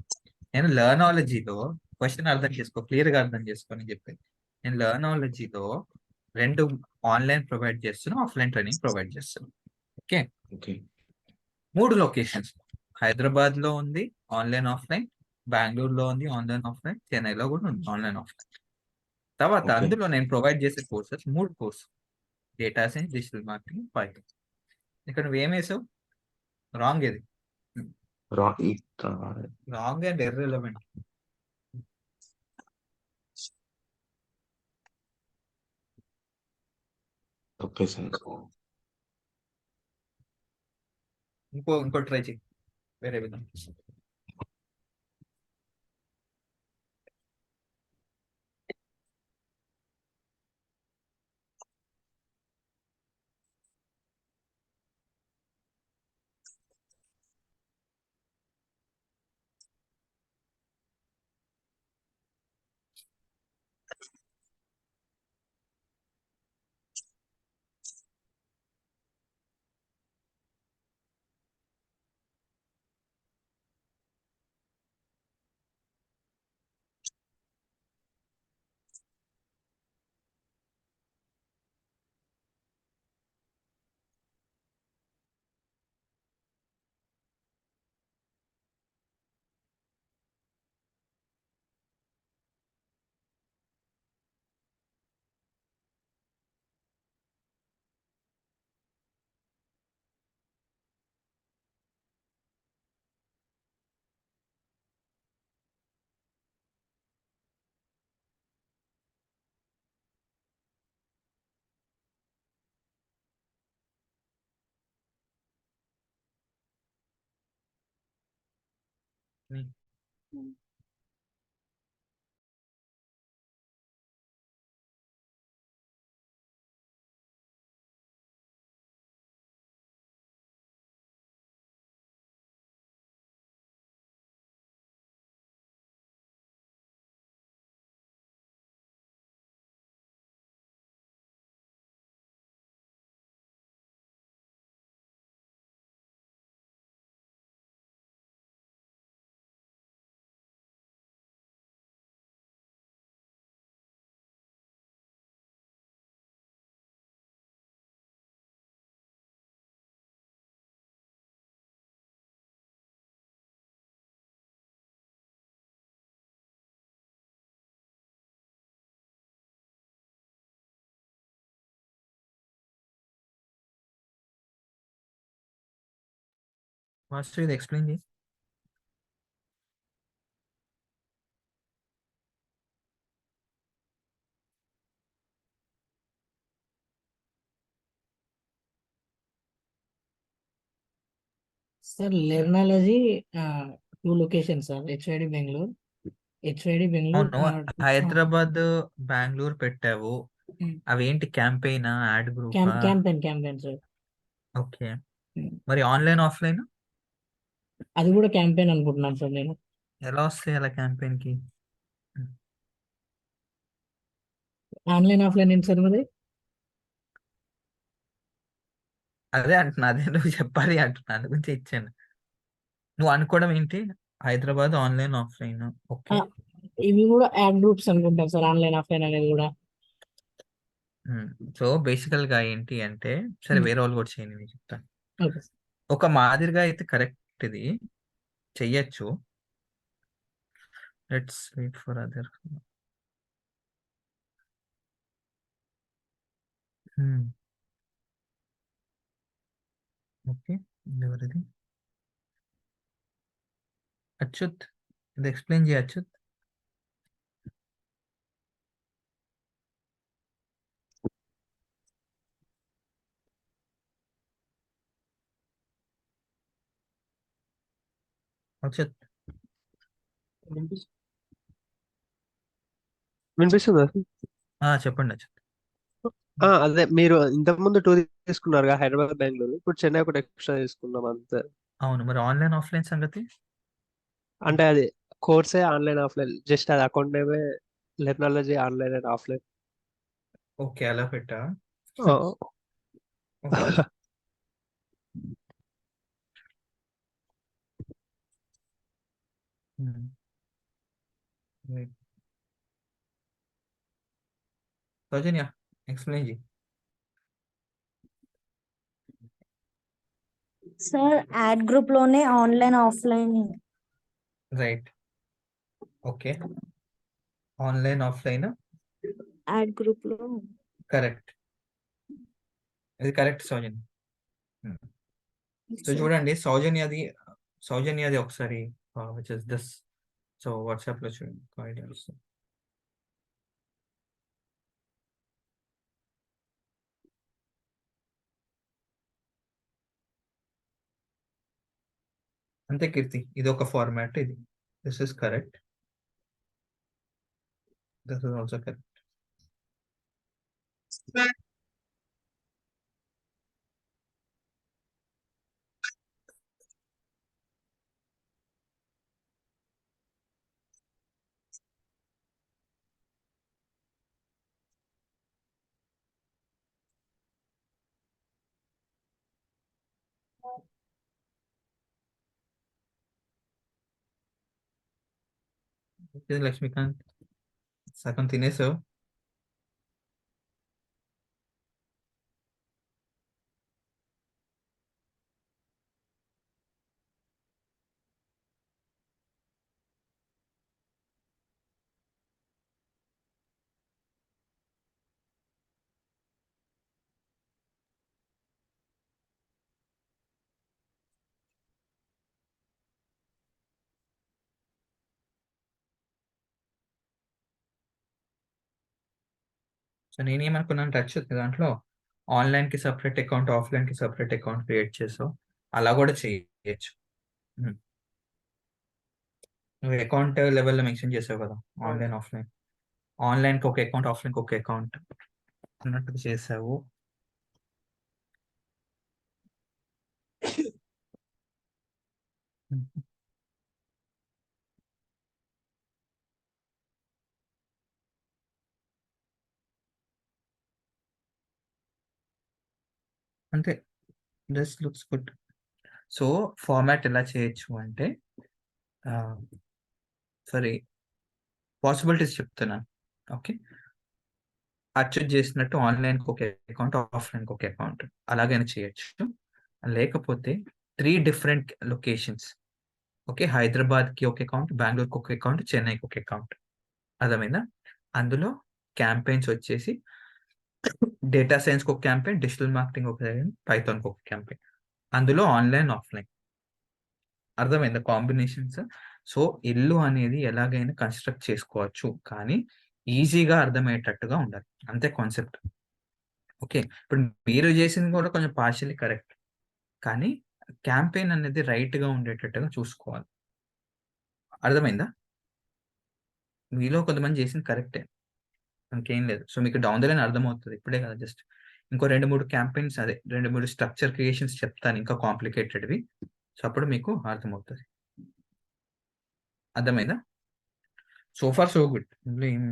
నేను లర్నాలజీలో క్వశ్చన్ అర్థం చేసుకో క్లియర్ గా అర్థం చేసుకొని చెప్పి నేను లర్నాలజీలో 2 ఆన్లైన్ ప్రొవైడ్ చేస్తున్నాను ఆఫ్లైన్ ట్రైనింగ్ ప్రొవైడ్ చేస్తున్నాను ఓకే ఓకే 3 లొకేషన్స్ హైదరాబాద్ లో ఉంది ఆన్లైన్ ఆఫ్లైన్ బెంగళూరులో ఉంది ఆన్లైన్ ఆఫ్లైన్ చెన్నైలో కూడా ఉంది ఆన్లైన్ ఆఫ్లైన్ తర్వాత Okay. అందులో నేను ప్రొవైడ్ చేసే courses 3 course data science digital marketing Python ఇక్కడ నువ్వేం వేసావు రాంగ్ ఇది wrong and irrelevant okay sir. ఇంకో ట్రై చేయి వేరే విధంగా Hmm. మాస్టర్ ఇది ఎక్స్ప్లెయిన్ చేయి. Sir, Lernology, two locations, sir. HYD Bangalore. HYD Bangalore. అవును, హైదరాబాద్ బెంగళూరు పెట్టావు. Hmm. అవేంటి campaign add group? campaign, sir. Okay, Hmm. మరి ఆన్లైన్ ఆఫ్లైన్ అది కూడా క్యాంపెయిన్ అనుకుంటున్నాను సార్ నేను. ఎలా వస్తాయి అలా క్యాంపెయిన్ కి? ఆన్లైన్ ఆఫ్లైన్ ఏంటి సార్ మరి? అదే అంటున్నా, అదే నువ్వు చెప్పాలి అంటున్నా, అందు గురించి ఇచ్చాను. నువ్వు అనుకోవడం ఏంటి? Hyderabad online offline. Okay, Ah, ఇవి కూడా యాడ్ గ్రూప్స్ అనుకుంటాను సార్, ఆన్లైన్ ఆఫ్లైన్ అనేది కూడా. సో బేసికల్ గా ఏంటి అంటే, సరే Hmm. వేరే వాళ్ళు కూడా చేయండి, నేను చెప్తాను. ఓకే. ఒక మాదిరిగా అయితే కరెక్ట్, ఇది చెయ్యొచ్చు. Let's wait for other. Okay, ఎవరిది? అచ్యుత్, ఇది ఎక్స్ప్లెయిన్ చేయ అచ్యుత్. అచ్యుత్, వినిపిస్తుందా? చెప్పండి అచ్యుత్. అదే మీరు ఇంతకు ముందు టూర్ తీసుకున్నారుగా హైదరాబాద్ బెంగళూరు, ఇప్పుడు చెన్నై ఒకటి ఎక్స్ట్రా తీసుకున్నాం అంతే. అవును, మరి ఆన్లైన్ ఆఫ్లైన్ సంగతి? అంటే అది కోర్సే ఆన్లైన్ ఆఫ్లైన్, జస్ట్ అది అకౌంట్ నేమే Learnology online and offline. Okay, అలా పెట్టా. ఆ, ఓకే. Right. సౌజన్య, ఎక్స్ప్లెయిన్ చేయి. సార్ యాడ్ గ్రూప్ లోనే online offline right, okay. Online offline ad group లో కరెక్ట్, ఇది కరెక్ట్ సౌజన్య. సో చూడండి, సౌజన్యది ఒకసారి which is this. So WhatsApp లో చూడండి, ఐడియా వస్తుంది. అంతే కీర్తి, ఇది ఒక ఫార్మాట్. ఇది this is correct, this is also correct. Lakshmikanth, సగం తినేసావు. సో నేనేమనుకున్నాను, అచ్యుత్ దాంట్లో ఆన్లైన్ కి సపరేట్ అకౌంట్, ఆఫ్లైన్ కి సపరేట్ అకౌంట్ క్రియేట్ చేసావు, అలా కూడా చేయొచ్చు. నువ్వు అకౌంట్ లెవెల్లో మెన్షన్ చేసావు కదా, ఆన్లైన్ ఆఫ్లైన్. ఆన్లైన్కి ఒక అకౌంట్, ఆఫ్లైన్కి ఒక అకౌంట్ అన్నట్టు చేసావు. అంటే this looks good. So format ఎలా చేయొచ్చు అంటే, సరే పాసిబిలిటీస్ చెప్తున్నాను. ఓకే, అచ్యూజ్ చేసినట్టు ఆన్లైన్కి ఒక అకౌంట్, ఆఫ్లైన్కి ఒక అకౌంట్ అలాగైనా చేయొచ్చు. లేకపోతే 3 డిఫరెంట్ లొకేషన్స్. ఓకే, హైదరాబాద్కి ఒక అకౌంట్, బెంగళూరుకి ఒక అకౌంట్, చెన్నైకి ఒక అకౌంట్. అర్థమైందా? అందులో క్యాంపెయిన్స్ వచ్చేసి డేటా సైన్స్కి ఒక క్యాంపెయిన్, డిజిటల్ మార్కెటింగ్ ఒక పైథాన్కి ఒక క్యాంపెయిన్. అందులో ఆన్లైన్, ఆఫ్లైన్. అర్థమైందా కాంబినేషన్స్? సో ఇల్లు అనేది ఎలాగైనా కన్స్ట్రక్ట్ చేసుకోవచ్చు, కానీ ఈజీగా అర్థమయ్యేటట్టుగా ఉండాలి, అంతే కాన్సెప్ట్. ఓకే, ఇప్పుడు మీరు చేసింది కూడా కొంచెం పార్షియల్లీ కరెక్ట్, కానీ క్యాంపెయిన్ అనేది రైట్గా ఉండేటట్టుగా చూసుకోవాలి. అర్థమైందా? మీలో కొంతమంది చేసింది కరెక్టే, ఇంకేం లేదు. సో మీకు డౌన్ ద లైన్ అర్థమవుతుంది, ఇప్పుడే కదా జస్ట్. ఇంకో 2-3 క్యాంపెయిన్స్, అదే 2-3 స్ట్రక్చర్ క్రియేషన్స్ చెప్తాను, ఇంకా కాంప్లికేటెడ్వి. సో అప్పుడు మీకు అర్థమవుతుంది. అర్థమైందా? సో ఫార్ సో గుడ్, ఇందులో ఏం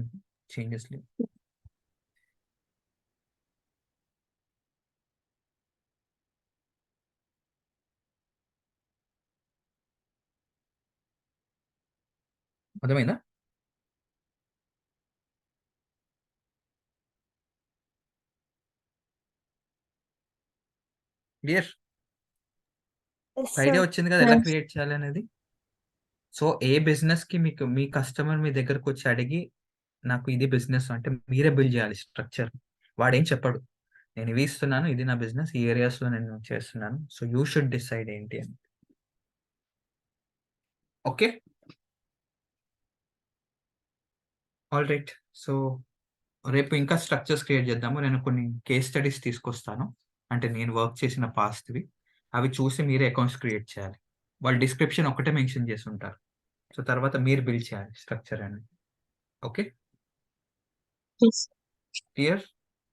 చేంజెస్ లేవు. అర్థమైందా? క్లియర్? Yes, idea sir. వచ్చింది కదా ఎలా Yes. క్రియేట్ చేయాలి అనేది. సో ఏ బిజినెస్ కి మీకు మీ కస్టమర్ మీ దగ్గరకు వచ్చి అడిగి నాకు ఇది బిజినెస్ అంటే మీరే బిల్డ్ చేయాలి స్ట్రక్చర్. వాడేం చెప్పడు, నేను ఇవి ఇస్తున్నాను, ఇది నా బిజినెస్, ఈ ఏరియాస్ లో నేను చేస్తున్నాను, సో యూ షుడ్ డిసైడ్ ఏంటి అని. Okay, all right. సో రేపు ఇంకా స్ట్రక్చర్స్ క్రియేట్ చేద్దాము. నేను కొన్ని కేస్ స్టడీస్ తీసుకొస్తాను, అంటే నేను వర్క్ చేసిన పాస్ట్వి. అవి చూసి మీరే అకౌంట్స్ క్రియేట్ చేయాలి. వాళ్ళు డిస్క్రిప్షన్ ఒకటే మెన్షన్ చేసి ఉంటారు, సో తర్వాత మీరు బిల్డ్ చేయాలి స్ట్రక్చర్ అనేది. Okay, Yes. క్లియర్?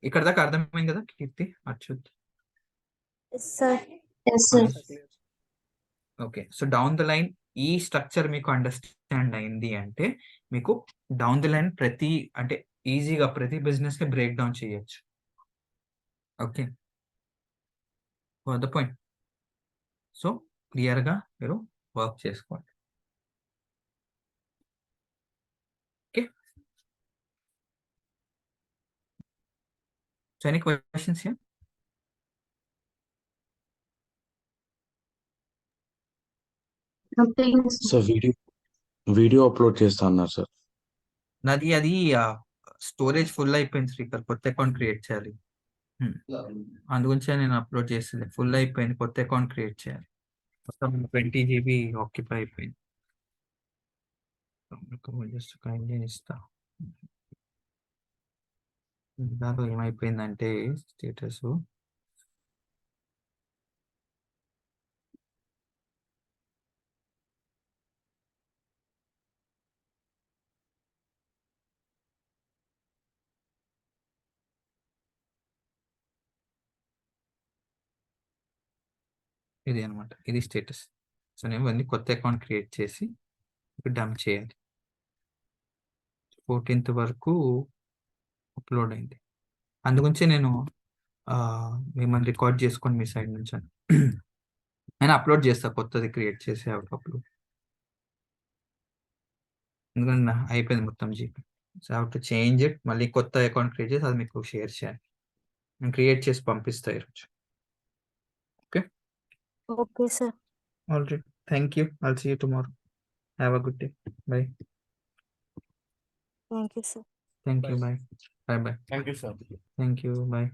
ఇక్కడ దాకా అర్థమైంది కదా Keerthi, Achyut? Yes, sir. Yes, sir. Okay, so down the line ఈ స్ట్రక్చర్ మీకు అండర్స్టాండ్ అయింది అంటే మీకు డౌన్ ద లైన్ అంటే ఈజీగా ప్రతి బిజినెస్ ని బ్రేక్ డౌన్ చేయొచ్చు. Okay, the point. So clear గా మీరు వర్క్ చేసుకోండి. Okay, so any questions? Nothing. Sir video upload చేస్తా అన్నారు సార్. నాది అది స్టోరేజ్ ఫుల్ అయిపోయింది శ్రీకర్, కొత్త అకౌంట్ క్రియేట్ చేయాలి. అందుగురించే నేను అప్లోడ్ చేసింది, ఫుల్ అయిపోయింది, కొత్త అకౌంట్ క్రియేట్ చేయాలి. మొత్తం 20 GB ఆక్యుపై అయిపోయింది. జస్ట్ కైండ్లీ ఇస్తా. దాంట్లో ఏమైపోయిందంటే స్టేటస్ ఇది అనమాట, ఇది స్టేటస్. సో నేను అన్ని కొత్త అకౌంట్ క్రియేట్ చేసి డంప్ చేయాలి. 14th వరకు అప్లోడ్ అయింది, అందుగురించి నేను మిమ్మల్ని రికార్డ్ చేసుకొని మీ సైడ్ నుంచి నేను అప్లోడ్ చేస్తా, కొత్తది క్రియేట్ చేసి అప్లోడ్. ఎందుకంటే అయిపోయింది మొత్తం GP. So have to change it, మళ్ళీ కొత్త అకౌంట్ క్రియేట్ చేసి అది మీకు షేర్ చేయాలి. నేను క్రియేట్ చేసి పంపిస్తా ఈరోజు. Okay, sir. All right. Thank you. I'll see you tomorrow. Have a good day. Bye. Thank you, sir. Thank you. Bye. Bye. Bye. Thank you, sir. Thank you. Bye.